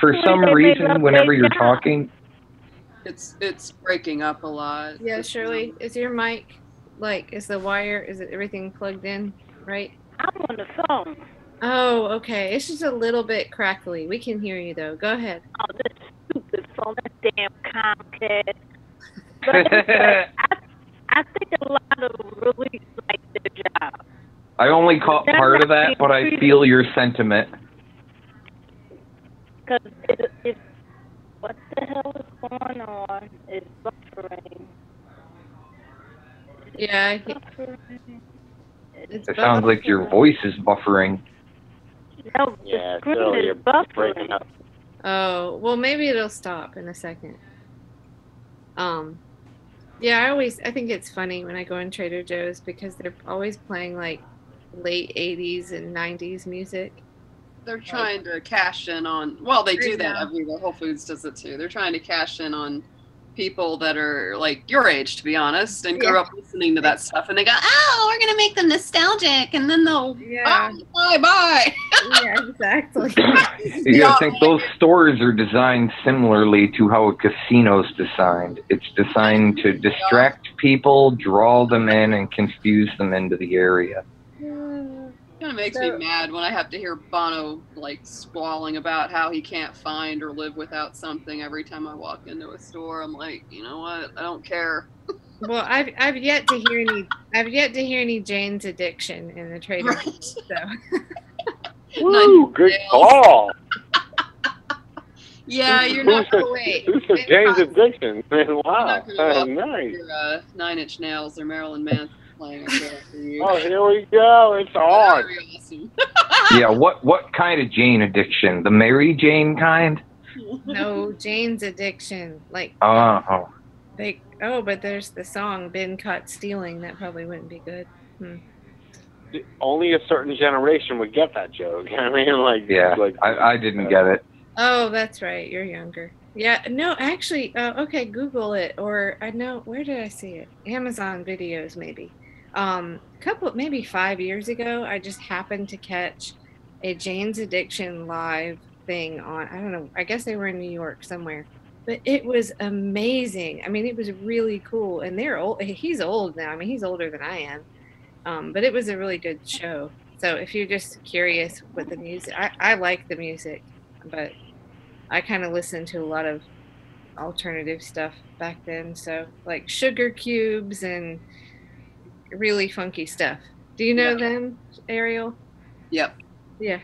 for some reason, whenever you're talking, it's breaking up a lot. Yeah, Shirley, is your mic, like, is the wire, is it everything plugged in, right? I'm on the phone. Oh, okay. It's just a little bit crackly. We can hear you, though. Go ahead. Oh, this stupid phone, that damn Comcast. But I think a lot of them really like their job. I only caught part of that, but I feel your sentiment. Because what the hell is going on? It's buffering. Yeah. It sounds like your voice is buffering. No, yeah, the screen so is you're buffering. breaking up. Oh, well, maybe it'll stop in a second. Yeah, I think it's funny when I go in Trader Joe's because they're always playing like late 80s and 90s music. They're trying to cash in on, well, they do that everywhere. Whole Foods does it too. They're trying to cash in on people that are like your age, to be honest, and grew up listening to that stuff, and they go, oh, we're gonna make them nostalgic, and then they'll bye. Yeah, exactly. You gotta think those stores are designed similarly to how a casino's designed. It's designed to distract people, draw them in, and confuse them into the area. Kind of makes me mad when I have to hear Bono like squalling about how he can't find or live without something every time I walk into a store. I'm like, you know what? I don't care. Well, I've yet to hear any Jane's Addiction in the Trader Joe's. So. Woo, good call. Yeah, you're not going to wait. Who said Jane's Addiction? Wow, nice. Your 9 Inch Nails or Marilyn Manson. Oh, here we go. It's on. Awesome. Yeah, what kind of Jane addiction? The Mary Jane kind? No, Jane's Addiction. Like but there's the song Been Caught Stealing. That probably wouldn't be good. Only a certain generation would get that joke. I mean, like, yeah, I didn't get it. Oh, that's right. You're younger. Yeah, no, actually, okay, Google it, or I know, where did I see it? Amazon videos, maybe. Maybe 5 years ago, I just happened to catch a Jane's Addiction live thing on, I don't know, I guess they were in New York somewhere, but it was amazing. I mean, it was really cool, and they're old. He's old now. I mean, he's older than I am, but it was a really good show. So if you're just curious with the music, I like the music, but I kind of listen to a lot of alternative stuff back then. So like sugar cubes and really funky stuff. Do you know them, Ariel? Yep. Yeah.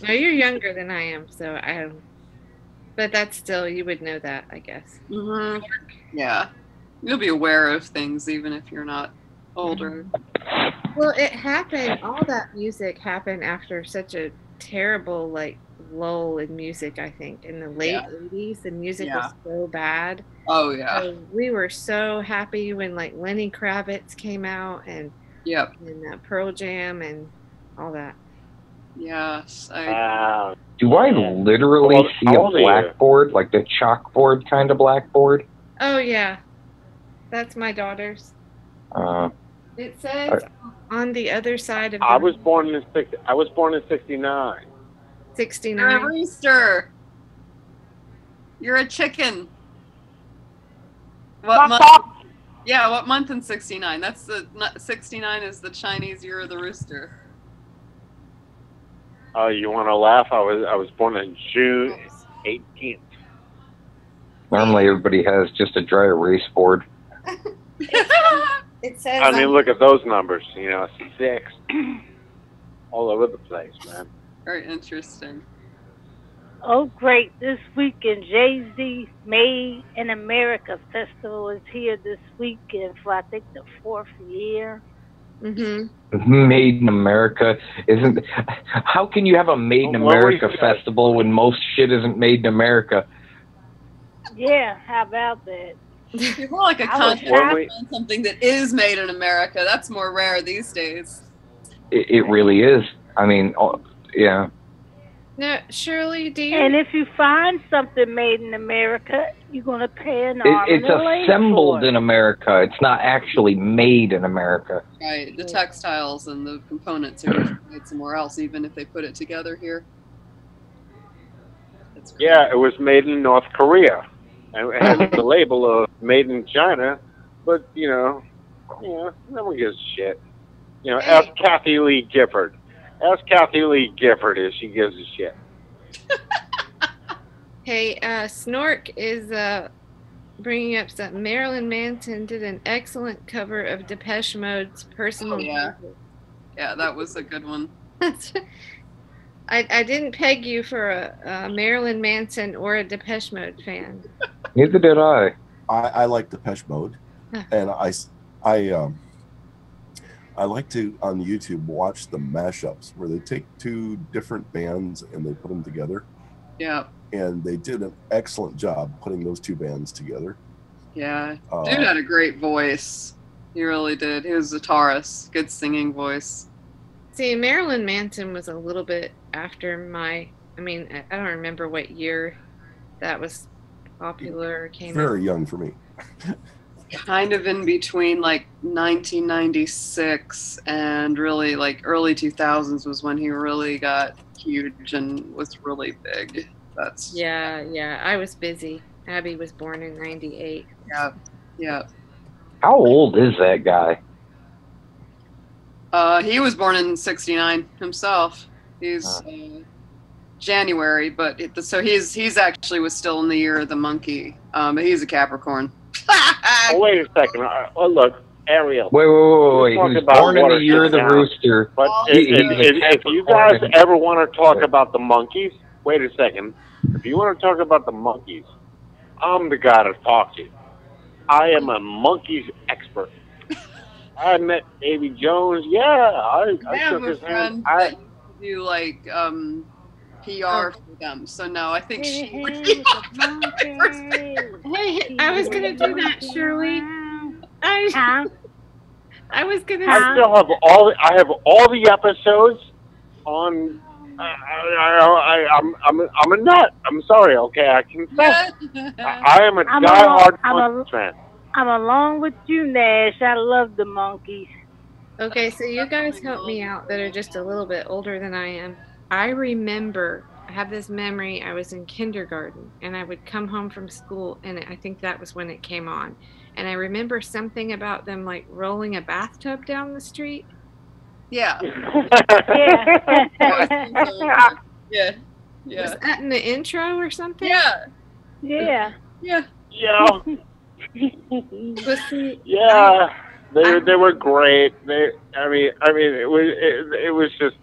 No, you're younger than I am, so but that's still, you would know that, I guess. Mm-hmm. Yeah. You'll be aware of things even if you're not older. Well, it happened, all that music happened after such a terrible, like, lull in music, I think. In the late 80s, the music was so bad. Oh, yeah. So we were so happy when, like, Lenny Kravitz came out and Pearl Jam and all that. Yes. Do I literally see a blackboard, like the chalkboard kind of blackboard? Oh, yeah. That's my daughter's. It says on the other side of the I was born in 69. 69. You're a rooster. You're a chicken. What month? Yeah, what month in 69? That's 69 is the Chinese year of the rooster. Oh, you want to laugh? I was born on June 18th. Normally everybody has just a dry erase board. It says. I mean, look at those numbers. You know, 6, all over the place, man. Very interesting. Oh, great. This weekend, Jay-Z Made in America Festival is here this weekend for, I think, the 4th year. Mm-hmm. Made in America isn't. How can you have a Made in America festival when most shit isn't made in America? Yeah, how about that? You're more like a contest on something that is made in America. That's more rare these days. It really is. I mean, yeah. No, Shirley, do you? And if you find something made in America, you're going to pay an arm It's assembled in America. It's not actually made in America. Right. The textiles and the components are made somewhere else, even if they put it together here. Yeah, it was made in North Korea. And it has the label of made in China, but, you know, no one gives a shit. You know, ask Kathy Lee Gifford. Ask Kathy Lee Gifford if she gives a shit. Hey, Snork is bringing up that Marilyn Manson did an excellent cover of Depeche Mode's Personal. Oh, yeah. Yeah, that was a good one. I didn't peg you for a Marilyn Manson or a Depeche Mode fan. Neither did I. I like Depeche Mode, and I like to on YouTube watch the mashups where they take two different bands and they put them together. Yeah. And they did an excellent job putting those two bands together. Yeah, dude had a great voice. He really did. He was a Taurus, good singing voice. See, Marilyn Manson was a little bit after I don't remember what year that was popular or came out. Very young for me. Kind of in between like 1996 and really like early 2000s was when he really got huge and was really big. Yeah, I was busy. Abby was born in 98. Yeah. How old is that guy? He was born in 69 himself. He's January, but he's actually was still in the year of the monkey. But he's a Capricorn. Oh, wait a second. Look, Ariel. Wait. He was born in the year of the rooster. But if you guys ever want to talk about the monkeys, wait a second. If you want to talk about the monkeys, I'm the guy to talk to. I am a monkeys expert. I met Davy Jones. Yeah, I have a friend that used to do like PR for them. So no, I think she would be Hey, I was gonna do that, Shirley. I was gonna. I still have all the episodes on. I'm a nut. I'm sorry. Okay, I confess. I am a diehard fan. I'm along with you, Nash. I love the monkeys. Okay, so you guys help me out that are just a little bit older than I am. I remember, I have this memory, I was in kindergarten and I would come home from school and I think that was when it came on. And I remember something about them like rolling a bathtub down the street. Yeah. Yeah. Was that in the intro or something? Yeah. Yeah. Yeah. But see, Yeah. They were great. I mean it was just.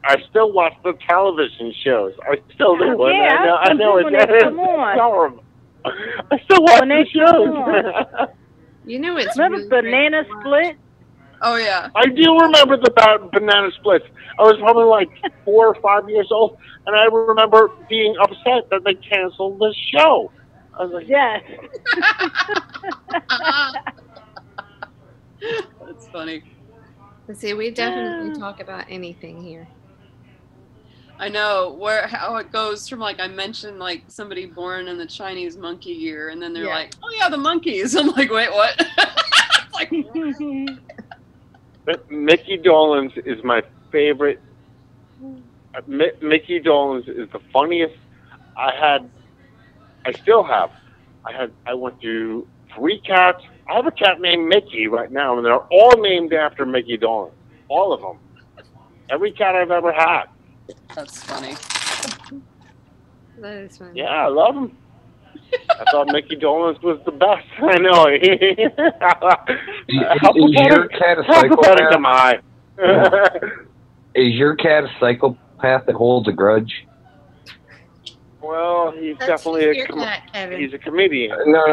I still watch the television shows. I still do. Yeah, I know when they come on. horrible. I still watch the shows. you know it's Remember really Banana great to watch. Split? Oh yeah. I do remember the banana splits. I was probably like 4 or 5 years old, and I remember being upset that they canceled the show. I was like, Yes. That's funny. But see, we definitely talk about anything here. I know how it goes from like I mentioned like somebody born in the Chinese monkey year, and then they're like, "Oh yeah, the monkeys." I'm like, "Wait, what?" It's like, Mickey Dolenz is my favorite. Mickey Dolenz is the funniest. I still have. I went through 3 cats. I have a cat named Mickey right now, and they're all named after Mickey Dolenz. All of them. Every cat I've ever had. that's funny. That is funny. Yeah, I love him. I thought Mickey Dolenz was the best. I know. How Is your cat a pathetic am I? Is your cat a psychopath that holds a grudge? Well, he's That's definitely your cat, Kevin. he's a comedian. No.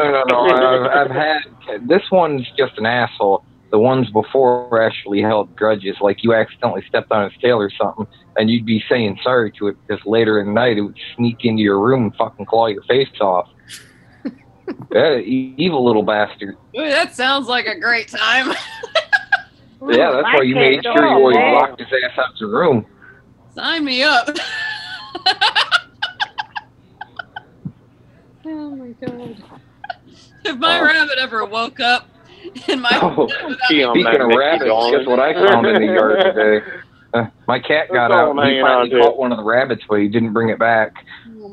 I've had this one's just an asshole. The ones before actually held grudges, like you accidentally stepped on its tail or something, and you'd be saying sorry to it because later in the night it would sneak into your room and fucking claw your face off. Evil little bastard. Ooh, that sounds like a great time. Yeah, that's why you made sure you always locked his ass out your room. Sign me up. Oh my god. If my rabbit ever woke up in my Speaking of rabbits, guess what I found in the yard today? My cat got out. He finally caught one of the rabbits, but he didn't bring it back.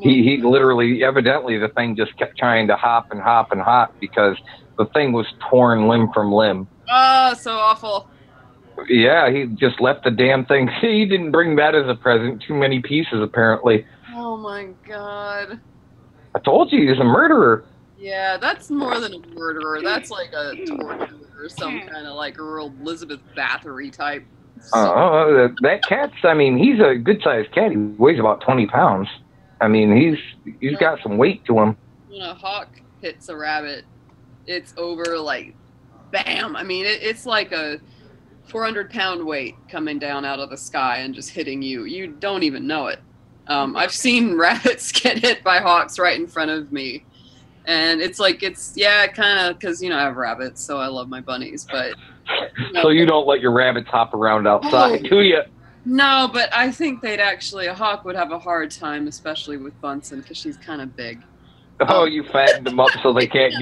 He literally, evidently, the thing just kept trying to hop and hop and hop because the thing was torn limb from limb. Oh, so awful. Yeah, he just left the damn thing. He didn't bring that as a present. Too many pieces, apparently. Oh my god. I told you, he's a murderer. Yeah, that's more than a murderer. That's like a torturer or some kind of like rural Elizabeth Bathory type. That cat's, I mean, he's a good-sized cat. He weighs about 20 pounds. I mean, he's got some weight to him. When a hawk hits a rabbit, it's over like, bam. I mean, it's like a 400-pound weight coming down out of the sky and just hitting you. You don't even know it. I've seen rabbits get hit by hawks right in front of me. And it's like, kind of, because, I have rabbits, so I love my bunnies, but... So you don't let your rabbits hop around outside, do you? No, but I think a hawk would have a hard time, especially with Bunsen, because she's kind of big. Oh, you fattened them up so they can't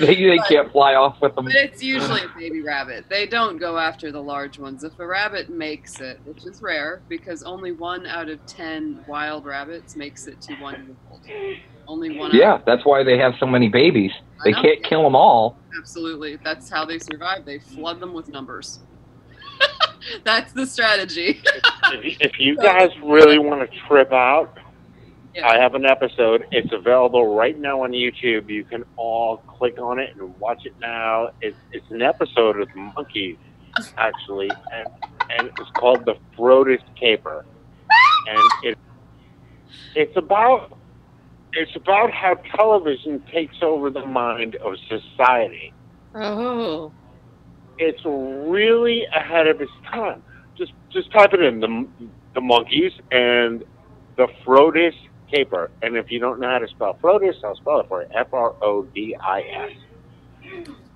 they can't fly off with them. But it's usually a baby rabbit. They don't go after the large ones. If a rabbit makes it, which is rare, because only 1 out of 10 wild rabbits makes it to 1 year old. Only 1 Yeah, that's why they have so many babies. They can't kill them all. Absolutely. That's how they survive. They flood them with numbers. That's the strategy. If you guys really want to trip out, I have an episode. It's available right now on YouTube. You can all click on it and watch it now. It's an episode of monkeys, actually, and it's called The Frodis Caper. And it's about how television takes over the mind of society. Oh. It's really ahead of its time. Just type it in, the monkeys and the Frodis Caper. And if you don't know how to spell Frodis, I'll spell it for you. F-R-O-D-I-S.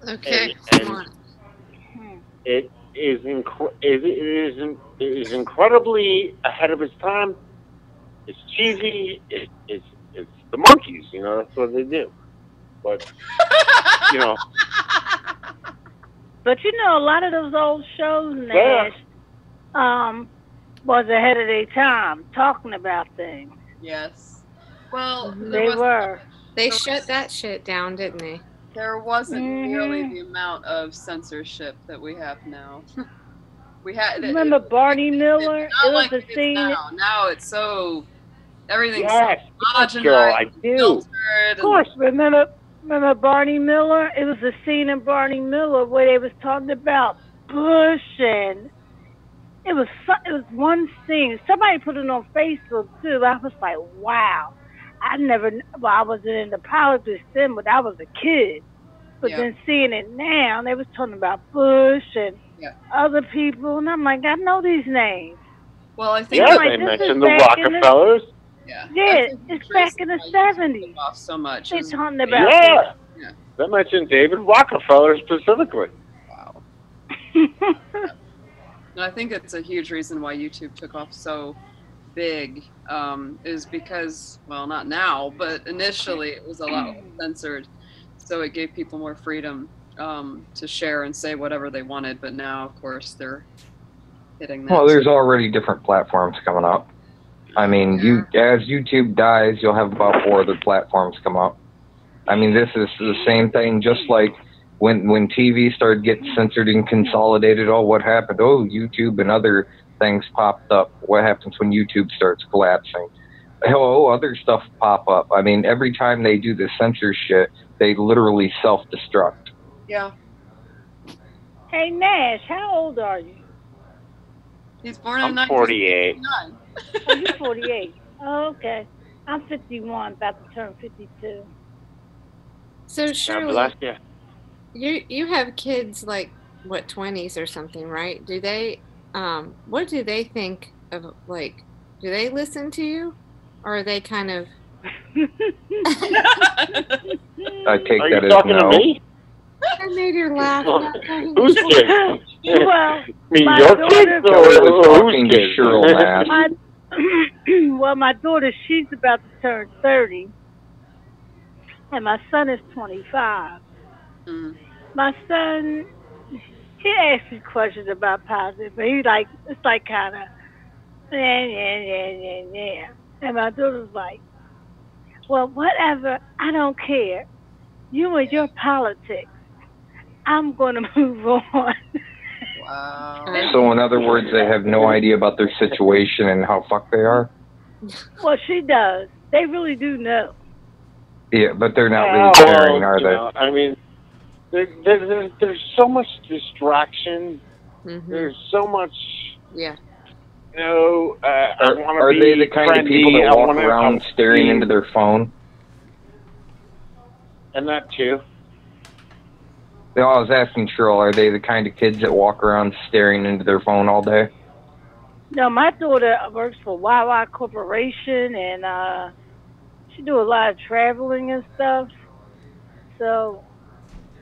Okay. And it is incredibly ahead of its time. It's cheesy. It's the monkeys, that's what they do. But, But a lot of those old shows, Nash, was ahead of their time, talking about things. Yes. Well, they were. They shut that shit down, didn't they? There wasn't nearly the amount of censorship that we have now. Remember Barney Miller? It was a scene. Now it's so everything's Yes, homogenized, girl, I do. filtered, Of course, remember Barney Miller? It was a scene in Barney Miller where they was talking about Bush, and it was one scene. Somebody put it on Facebook too. I was like, wow. I wasn't into politics then, but I was a kid. But then seeing it now, they was talking about Bush and other people, and I'm like, I know these names. Well, I think they mentioned the Rockefellers. It's back in the 70s. Off so much. They're talking about They mentioned David Rockefeller specifically. Wow. I think it's a huge reason why YouTube took off so big, is because, well, not now, but initially it was a lot censored. So it gave people more freedom to share and say whatever they wanted. But now, of course, they're hitting that. Well, there's already different platforms coming up. I mean, as YouTube dies, you'll have about 4 other platforms come up. I mean, this is the same thing, just like when TV started getting censored and consolidated. Oh, what happened? Oh, YouTube and other things popped up. What happens when YouTube starts collapsing? Oh, other stuff pop up. I mean, every time they do the censor shit, they literally self-destruct. Yeah. Hey, Nash, how old are you? He's born in 48. Oh, you're 48. Oh, okay. I'm 51, about to turn 52. So Shirley, God bless you. you have kids like what 20s or something, right? Do they what do they think of, like, do they listen to you, or are they kind of I take Are that you as talking no. to me? I made her laugh. Who's kids? Well, Me, your kids I or was talking who's to kids? Cheryl Nash. Well, my daughter, she's about to turn 30, and my son is 25. My son, he asks me questions about politics, but he's like, it's like kind of, yeah. And my daughter's like, well, whatever, I don't care. You and your politics. I'm going to move on. Wow. So in other words, they have no idea about their situation and how fucked they are? Well, she does. They really do know. Yeah, but they're not really caring, are they? Know, I mean, there's so much distraction. There's so much. Yeah. You know, Are they the kind of people that walk around staring into their phone? And that too. No, I was asking Cheryl, are they the kind of kids that walk around staring into their phone all day? No, my daughter works for YY Corporation, and she do a lot of traveling and stuff. So,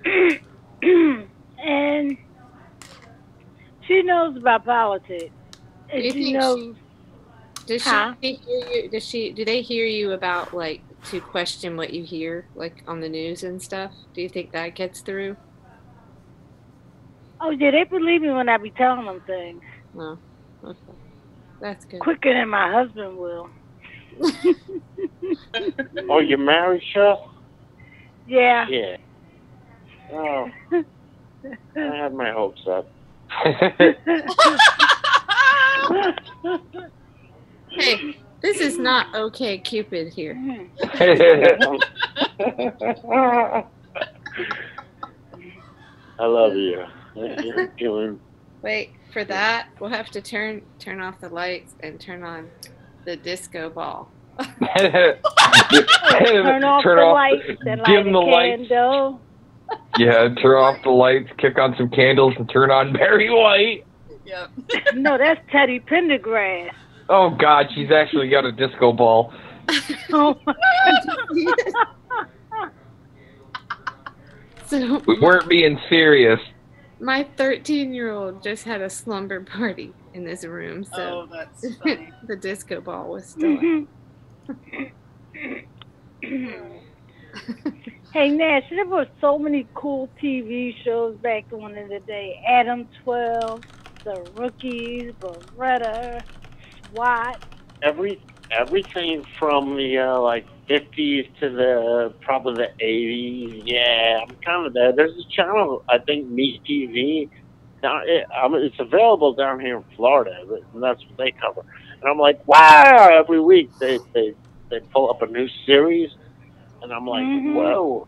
and she knows about politics. And she knows. Does she hear you? Do they hear you about, like, to question what you hear, like on the news and stuff? Do you think that gets through? Oh yeah, they believe me when I be telling them things. Oh, okay. That's good. Quicker than my husband will. Oh, you're married, Cheryl? Yeah. Yeah. Oh, I had my hopes up. Hey, this is not okay, Cupid here. I love you. You're doing. Wait, for that, we'll have to turn off the lights and turn on the disco ball. Turn off the lights and light a candle. Yeah, turn off the lights, kick on some candles, and turn on Barry White. Yep. No, that's Teddy Pendergrass. Oh, God, she's actually got a disco ball. Oh, my So We weren't being serious. my 13-year-old just had a slumber party in this room, so that's funny. the disco ball was still Hey, Nash, there were so many cool TV shows back on in the day. Adam 12, The Rookies, Beretta, SWAT. Everything from the like 50s to the probably the 80s. Yeah, I'm kind of there. There's a channel, I think, Meet TV. Now, it's available down here in Florida, and that's what they cover. And And I'm like, wow! Every week they pull up a new series, and I'm like, whoa.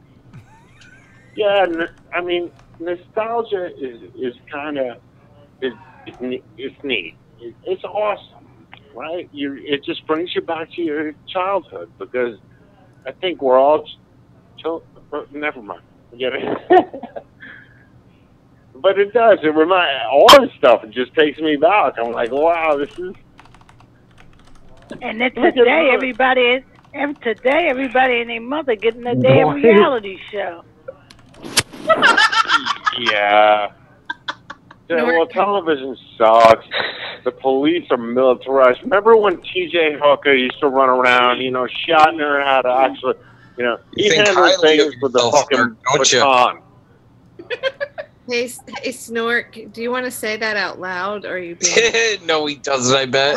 Yeah, I mean, nostalgia is kind of it's neat. It's awesome, right? It just brings you back to your childhood because I think we're all. Never mind. Forget it. But it does. It all this stuff. It just takes me back. I'm like, wow, this is. And then today, everybody and their mother getting a damn reality show. Yeah. Well, television sucks. The police are militarized. Remember when T.J. Hooker used to run around, shouting her how to actually, he handled things with the fucking baton. Hey, Snork, do you want to say that out loud, or are you being... No, he doesn't, I bet.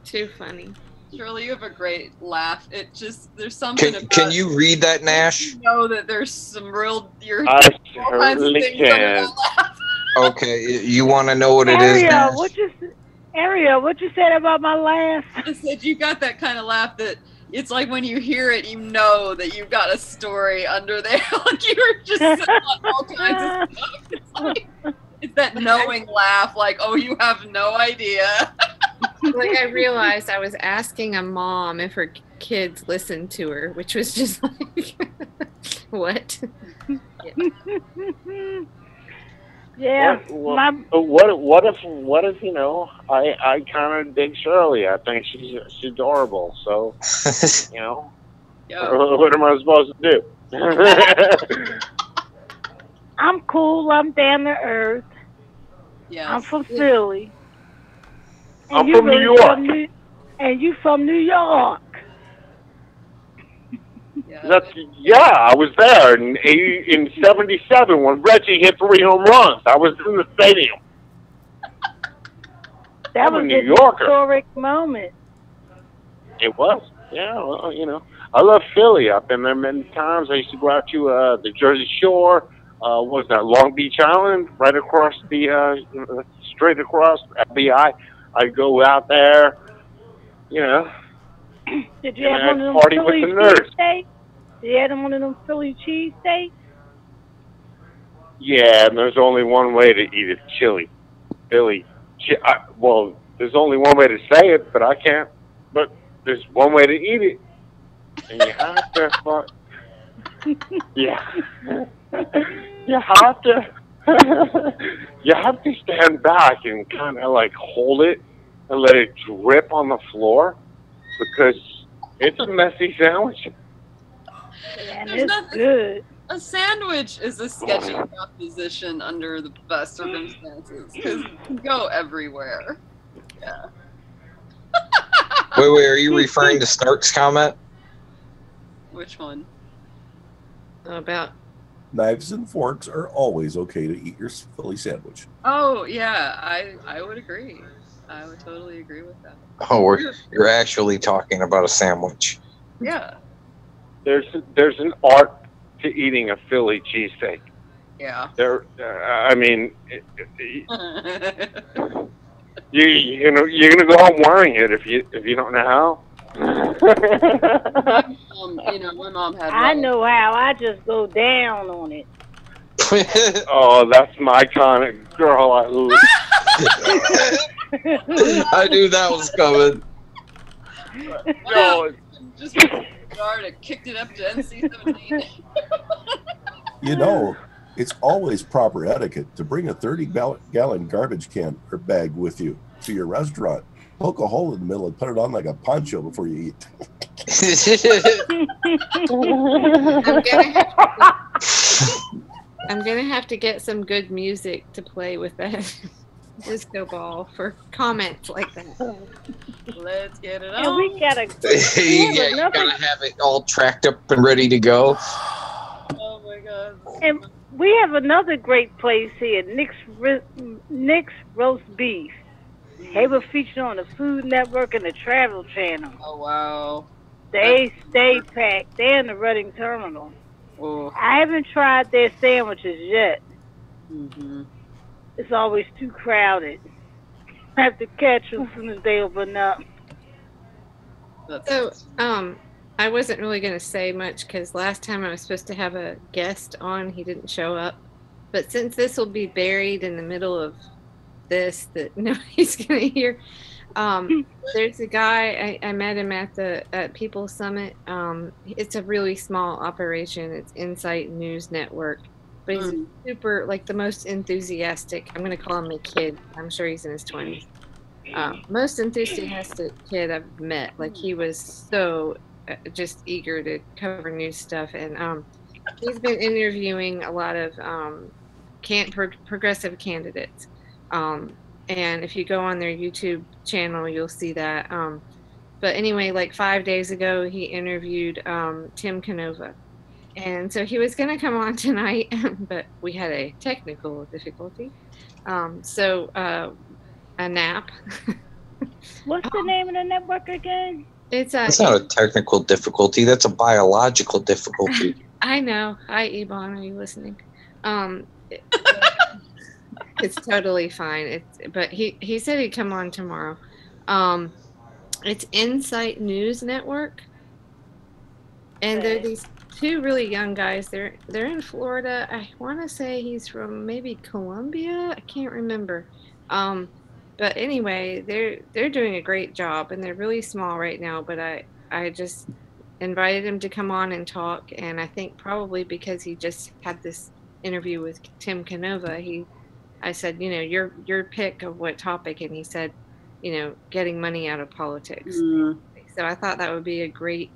Too funny. Shirley, you have a great laugh. There's something about... Can you read that, Nash? You know that there's some real... I certainly can. Okay, you want to know what it is, Nash? Ariel, what you said about my laugh? I said you got that kind of laugh that it's like when you hear it, you know that you've got a story under there. Like you were just saying all kinds of stuff. It's that knowing laugh, like, oh, you have no idea. Like I realized I was asking a mom if her kids listened to her, which was just like, what? Yeah. What if I kind of dig Shirley. I think she's adorable. So what am I supposed to do? I'm cool. I'm down to earth. Yeah. I'm from Philly. I'm from New York. And you from New York. I was there in '77 when Reggie hit 3 home runs. I was in the stadium. That was a New Yorker. Historic moment. It was. Yeah, well, I love Philly. I've been there many times. I used to go out to the Jersey Shore. What was that, Long Beach Island? Right across straight across FBI. I'd go out there, Did you have one of them party Philly with the nerds. cheesesteaks? Did you have one of them Philly cheesesteaks? Yeah, and there's only one way to eat it, Philly. Well, there's only one way to say it, but I can't. But there's one way to eat it, and you have to. You have to stand back and kind of like hold it and let it drip on the floor because it's a messy sandwich. And it's good. A sandwich is a sketchy proposition under the best circumstances because you can go everywhere. Yeah. Wait, are you referring to Stark's comment? Which one? About knives and forks are always okay to eat your Philly sandwich. Oh yeah, I would agree. I would totally agree with that. Oh, you're actually talking about a sandwich. Yeah. There's an art to eating a Philly cheesesteak. Yeah. You're gonna go home wearing it if you don't know how. My mom had. I know how. I just go down on it. Oh, that's my kind of girl. I knew that was coming. No, just kicked it up to NC-17. It's always proper etiquette to bring a 30-gallon garbage can or bag with you to your restaurant. Poke a hole in the middle and put it on like a poncho before you eat. I'm gonna have to get some good music to play with that disco ball for comments like that. Let's get it on. And we gotta. You gotta have it all tracked up and ready to go. Oh my god. And we have another great place here, Nick's Roast Beef. They were featured on the Food Network and the Travel Channel. Oh wow. They stay packed. They're in the Reading Terminal. Oh. I haven't tried their sandwiches yet. Mm-hmm. It's always too crowded. I have to catch them as soon as they open up. So, I wasn't really going to say much because last time I was supposed to have a guest on, he didn't show up. But since this will be buried in the middle of this that nobody's going to hear, there's a guy, I met him at People Summit. It's a really small operation. It's Insight News Network. But he's super, like, the most enthusiastic. I'm going to call him a kid. I'm sure he's in his 20s. Most enthusiastic kid I've met. Like, he was so just eager to cover new stuff. And he's been interviewing a lot of progressive candidates. And if you go on their YouTube channel, you'll see that. But anyway, like 5 days ago, he interviewed Tim Canova. And so he was going to come on tonight, but we had a technical difficulty. A nap. What's the name of the network again? That's not a technical difficulty. That's a biological difficulty. I know. Hi, Ebon. Are you listening? It's totally fine. But he said he'd come on tomorrow. It's Insight News Network, and they're these two really young guys. They're in Florida. I want to say he's from maybe Columbia. I can't remember. But anyway, they're doing a great job, and they're really small right now. But I just invited him to come on and talk, and I think probably because he just had this interview with Tim Canova, I said, your pick of what topic, and he said, getting money out of politics. So I thought that would be a great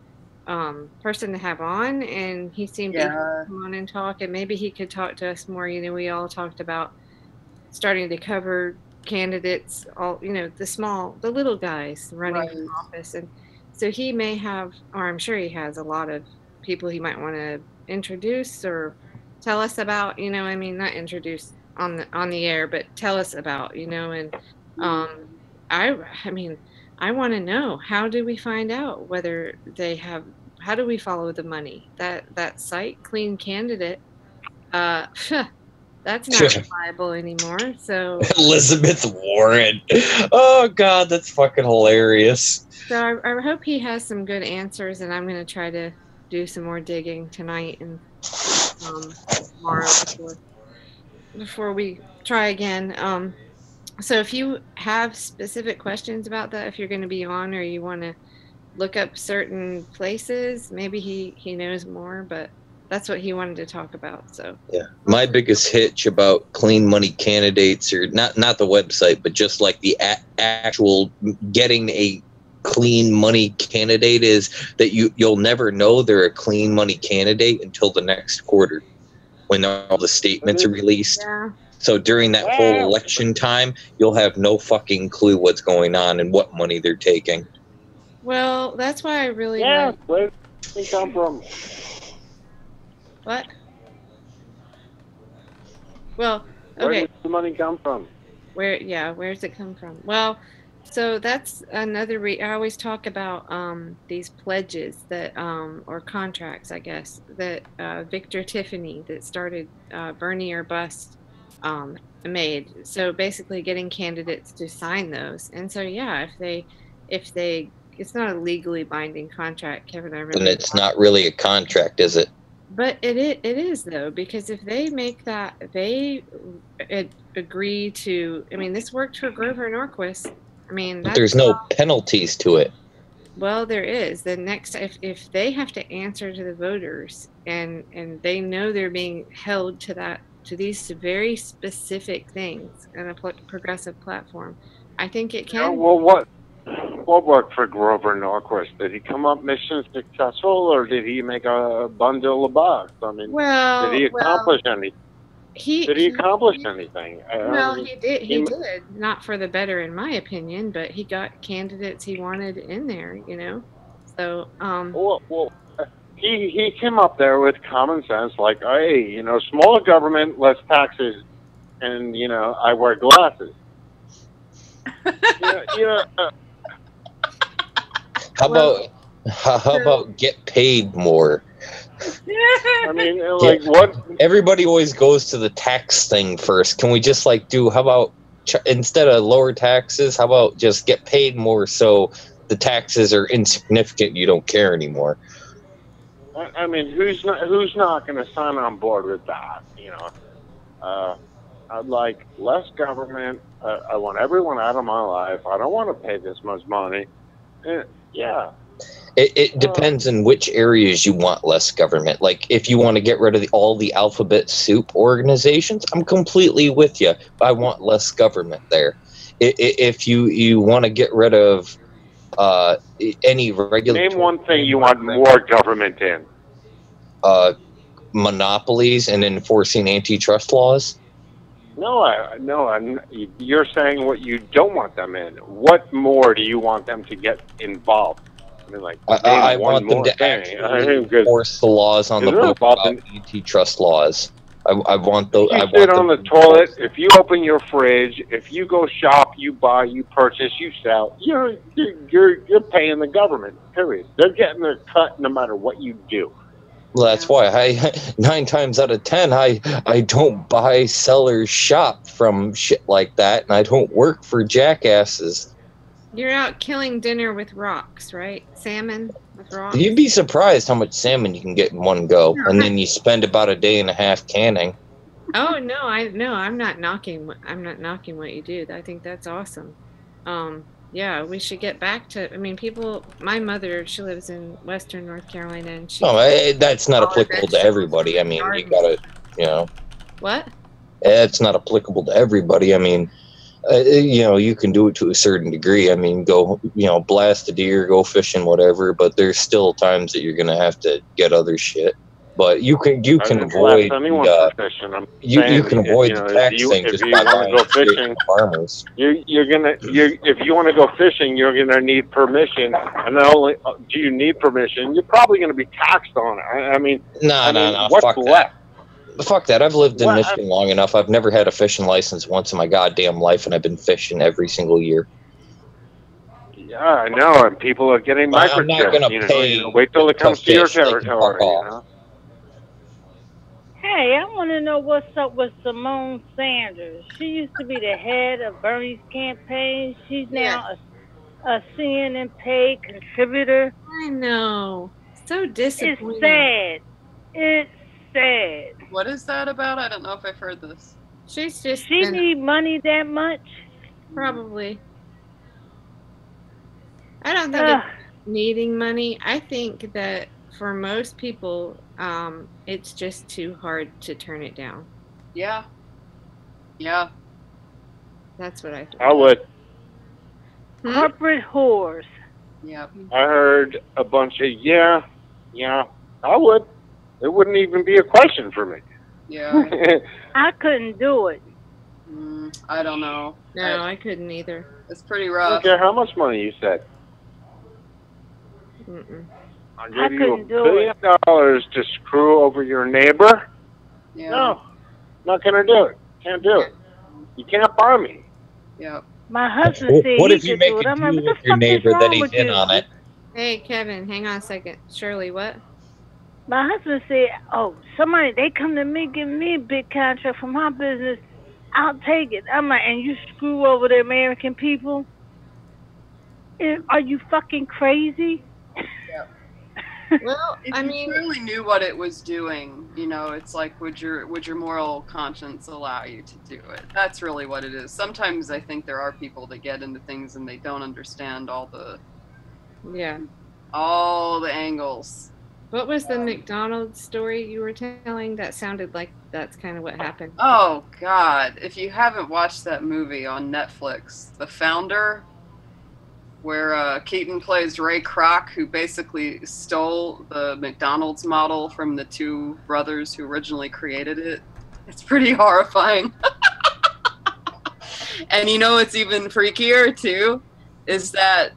person to have on, and he seemed to come on and talk, and maybe he could talk to us more. We all talked about starting to cover candidates, all the little guys running for office, and so he may have, or I'm sure he has, a lot of people he might want to introduce or tell us about. Not introduce on the air, but tell us about. And I want to know, how do we find out whether they have? How do we follow the money? That site, Clean Candidate, that's not reliable anymore. So Elizabeth Warren. Oh God, that's fucking hilarious. So I hope he has some good answers, and I'm going to try to do some more digging tonight and tomorrow before we try again. So if you have specific questions about that, if you're going to be on, or you want to look up certain places, maybe he knows more, but that's what he wanted to talk about. So yeah, my biggest hitch about clean money candidates, or not the website, but just like the actual getting a clean money candidate, is that you'll never know they're a clean money candidate until the next quarter, when all the statements are released. Yeah. So during that whole election time, you'll have no fucking clue what's going on and what money they're taking. Well, that's why I really where did they come from? What? Well, okay. Where did the money come from? Where's it come from? Well, so that's another I always talk about these pledges that or contracts, I guess, that Victor Tiffany, that started Bernie or Bust, made. So basically getting candidates to sign those. And so if they it's not a legally binding contract, Kevin. And it's not really a contract, is it? But it is though, because if they make that, they agree to. This worked for Grover Norquist. But there's no penalties to it. Well, there is. The next, if they have to answer to the voters, and they know they're being held to these very specific things in a progressive platform, I think it can. Well, what worked for Grover Norquist? Did he come up mission successful, or did he make a bundle of bucks? Did he accomplish anything? Did he accomplish anything? Well, he did. He did. Not for the better, in my opinion, but he got candidates he wanted in there. So. Well, he came up there with common sense, like, hey, smaller government, less taxes, and I wear glasses. How about get paid more? I mean, like, what? Everybody always goes to the tax thing first. Can we just like do? How about instead of lower taxes? How about just get paid more so the taxes are insignificant? You don't care anymore. I mean, who's not going to sign on board with that? You know, I'd like less government. I want everyone out of my life. I don't want to pay this much money. Yeah. It depends on which areas you want less government. Like if you want to get rid of all the alphabet soup organizations, I'm completely with you. I want less government there. If you want to get rid of any regular, name one thing you want more government in. Monopolies and enforcing antitrust laws. No, you're saying what you don't want them in. What more do you want them to get involved? I mean, like, I want them to actually enforce the laws on the book about antitrust laws. I want those. If you sit on the toilet, if you open your fridge, if you go shop, you buy, you purchase, you sell, you're paying the government, period. They're getting their cut no matter what you do. Well, that's why 9 times out of 10, I don't buy, sell, or shop from shit like that, and I don't work for jackasses. You're out killing dinner with rocks, right? Salmon with rocks. You'd be surprised how much salmon you can get in one go, and then you spend about a day and a half canning. Oh no, I'm not knocking what you do. I think that's awesome. Yeah, we should get back to. I mean, people. My mother, she lives in Western North Carolina, and she. Oh, that's not applicable to everybody. I mean, you gotta, you know. What? It's not applicable to everybody. I mean, you know, you can do it to a certain degree. I mean, go, you know, blast a deer, go fishing, whatever. But there's still times that you're gonna have to get other shit. But you can avoid you can avoid the tax thing just by buying from farmers. If you want to go fishing, you're gonna need permission, and not only do you need permission, you're probably gonna be taxed on it. I mean, no, what's fuck left? that. Fuck that. I've lived in Michigan long enough. I've never had a fishing license once in my goddamn life, and I've been fishing every single year. Yeah, I know, and people are getting microchips. I'm not gonna pay. Wait till it comes to your territory. You know? Hey, I want to know what's up with Simone Sanders. She used to be the head of Bernie's campaign. She's now a CNN paid contributor. I know. So disappointing. It's sad. It's sad. What is that about? I don't know if I've heard this. She's just. She need money that much? Probably. I don't think it's needing money. I think that for most people, it's just too hard to turn it down. Yeah. Yeah. That's what I think. I would. Corporate whores. Yep. I heard a bunch of yeah, I would. It wouldn't even be a question for me. Yeah. I couldn't do it. I don't know. No, I couldn't either. It's pretty I rough. don't care how much money you said. I'll give you $1 billion to screw over your neighbor. Yeah. No, not gonna do it. Can't do it. You can't buy me. Yeah. My husband said what he if you could make do it. a I'm deal like, with what the your fuck neighbor is that wrong he's with in you? on it? Hey, Kevin, hang on a second. Shirley, what? My husband said, oh, somebody, they come to me, give me a big contract for my business. I'll take it. I'm like, and you screw over the American people? Are you fucking crazy? Yeah. Well, if I you mean, really knew what it was doing, you know, it's like, would your moral conscience allow you to do it? That's really what it is. Sometimes I think there are people that get into things and they don't understand all the angles. What was the McDonald's story you were telling? That sounded like that's kind of what happened. Oh God! If you haven't watched that movie on Netflix, The Founder, where Keaton plays Ray Kroc, who basically stole the McDonald's model from the two brothers who originally created it. It's pretty horrifying. And you know what's even freakier too? Is that,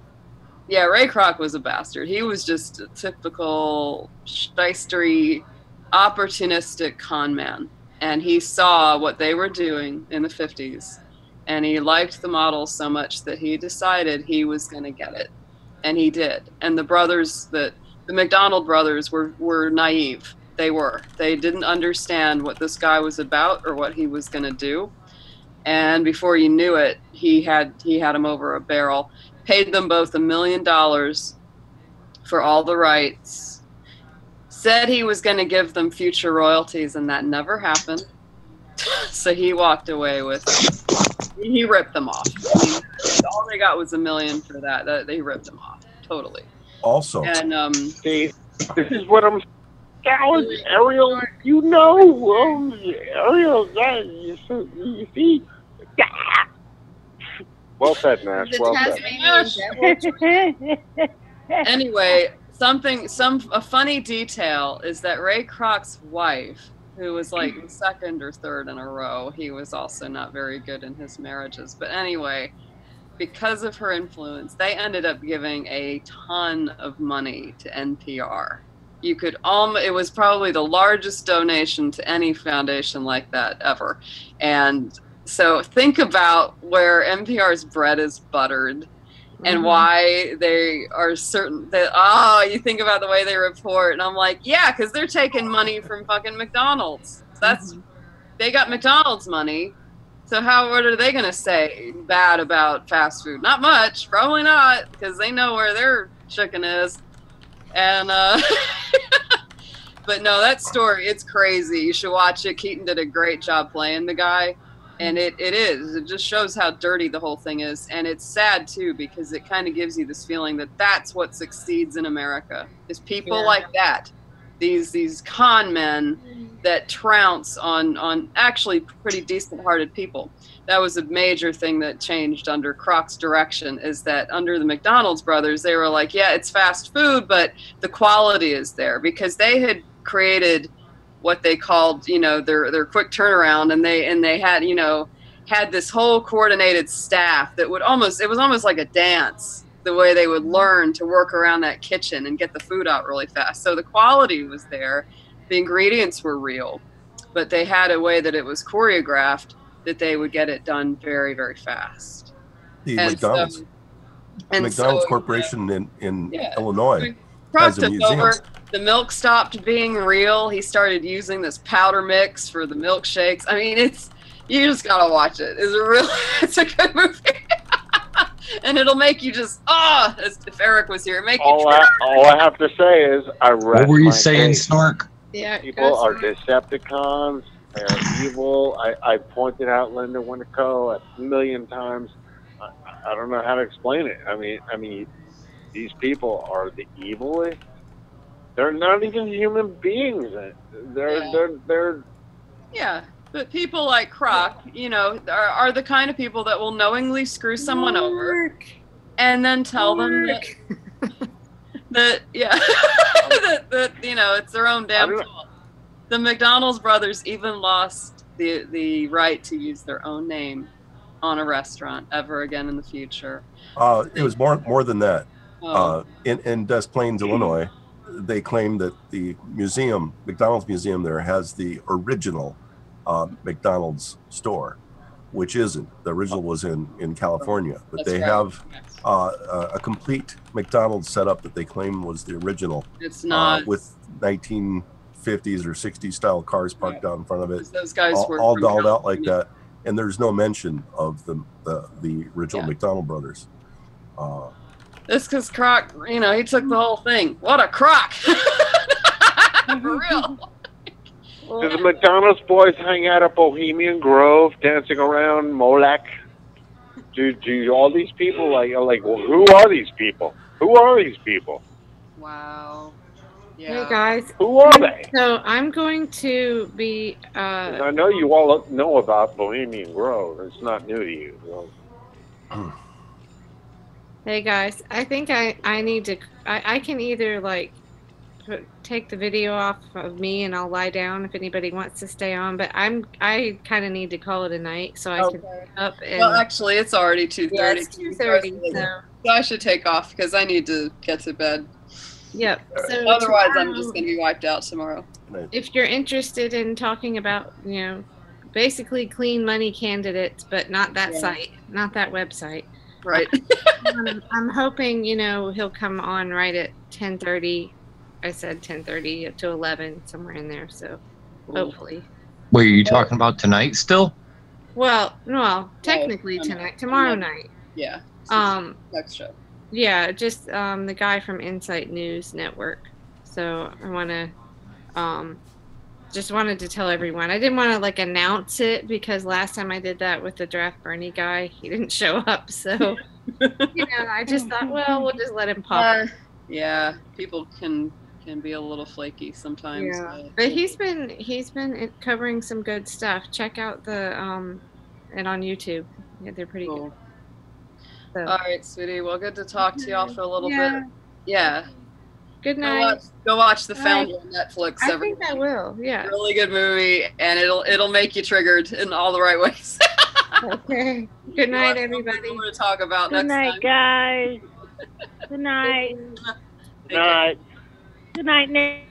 yeah, Ray Kroc was a bastard. He was just a typical shystery, opportunistic con man. And he saw what they were doing in the 50s. And he liked the model so much that he decided he was going to get it. And he did. And the McDonald brothers were naive. They were. They didn't understand what this guy was about or what he was going to do. And before you knew it, he had him over a barrel. Paid them both $1 million for all the rights. Said he was going to give them future royalties, and that never happened. So he walked away with. He ripped them off. I mean, all they got was $1 million for that. They ripped them off totally. Also, and see, this is what I'm. Ariel, you know, Ariel, you see. Well said, Nash. Well said. Anyway, a funny detail is that Ray Kroc's wife, who was like the second or third in a row, he was also not very good in his marriages. But anyway, because of her influence, they ended up giving a ton of money to NPR. It was probably the largest donation to any foundation like that ever. And so think about where NPR's bread is buttered and why they are certain that, you think about the way they report. And I'm like, yeah, because they're taking money from fucking McDonald's. They got McDonald's money. So what are they going to say bad about fast food? Not much, probably not, because they know where their chicken is. And, but no, that story, it's crazy. You should watch it. Keaton did a great job playing the guy. And it just shows how dirty the whole thing is. And it's sad too, because it kind of gives you this feeling that that's what succeeds in America, is people like that. These con men that trounce on actually pretty decent hearted people. That was a major thing that changed under Kroc's direction, is that under the McDonald's brothers, they were like, yeah, it's fast food, but the quality is there, because they had created what they called, their quick turnaround, and they had this whole coordinated staff that it was almost like a dance, the way they would learn to work around that kitchen and get the food out really fast. So the quality was there, the ingredients were real, but they had a way that it was choreographed that they would get it done very, very fast. McDonald's Corporation in Illinois has a museum. The milk stopped being real. He started using this powder mix for the milkshakes. I mean, you just gotta watch it. It's a good movie. And it'll make you just, as if Eric was here, all I have to say is, what were you saying, Snork? Yeah, people are Decepticons. They're evil. I pointed out Linda Winterco a million times. I don't know how to explain it. I mean, these people are the evilest. They're not even human beings. They're. Yeah, but people like Kroc, are the kind of people that will knowingly screw someone over, and then tell them that it's their own damn fault. The McDonald's brothers even lost the right to use their own name on a restaurant ever again in the future. It was more than that. In Des Plaines, Illinois, they claim that the McDonald's museum there has the original McDonald's store, which isn't. The original was in California, but they have a complete McDonald's setup that they claim was the original. It's not. With 1950s or 60s style cars parked out in front of it. Those guys were all dolled out like that, and there's no mention of the original McDonald brothers. It's because Kroc, he took the whole thing. What a Kroc! For real. Do the McDonald's boys hang out at Bohemian Grove, dancing around Molech? Do all these people well, who are these people? Who are these people? Wow. Yeah. Hey guys. Who are they? So I'm going to be. I know you all know about Bohemian Grove. It's not new to you. So. Hey guys, I think I need to. I can either take the video off of me and I'll lie down if anybody wants to stay on. But I kind of need to call it a night so I can get up. And, well, actually, it's already 2:30. Yeah, it's 2:30. So I should take off because I need to get to bed. Yep. So otherwise, I'm just going to be wiped out tomorrow. If you're interested in talking about, basically clean money candidates, but not that site, not that website. Right. I'm hoping, he'll come on right at 10:30 I said 10:30 to 11, somewhere in there. So hopefully. Wait, are you talking about tonight still? Well, no, technically tonight, tomorrow night. Yeah. Next show. Yeah, just the guy from Insight News Network. So I want to just wanted to tell everyone. I didn't want to like announce it because last time I did that with the Draft Bernie guy, he didn't show up. So I just thought, well, we'll just let him pop. Yeah, people can be a little flaky sometimes. Yeah, but he's been covering some good stuff. Check out the and on YouTube. Yeah, they're pretty good. So. All right, sweetie. Well, good to talk to y'all for a little bit. Yeah. Good night. Go watch The Founder on Netflix. I think I will. Yeah. Really good movie, and it'll make you triggered in all the right ways. Okay. Good night, everybody. More to talk about Good next night, time. guys. Good night. Good night. Good night, Nick.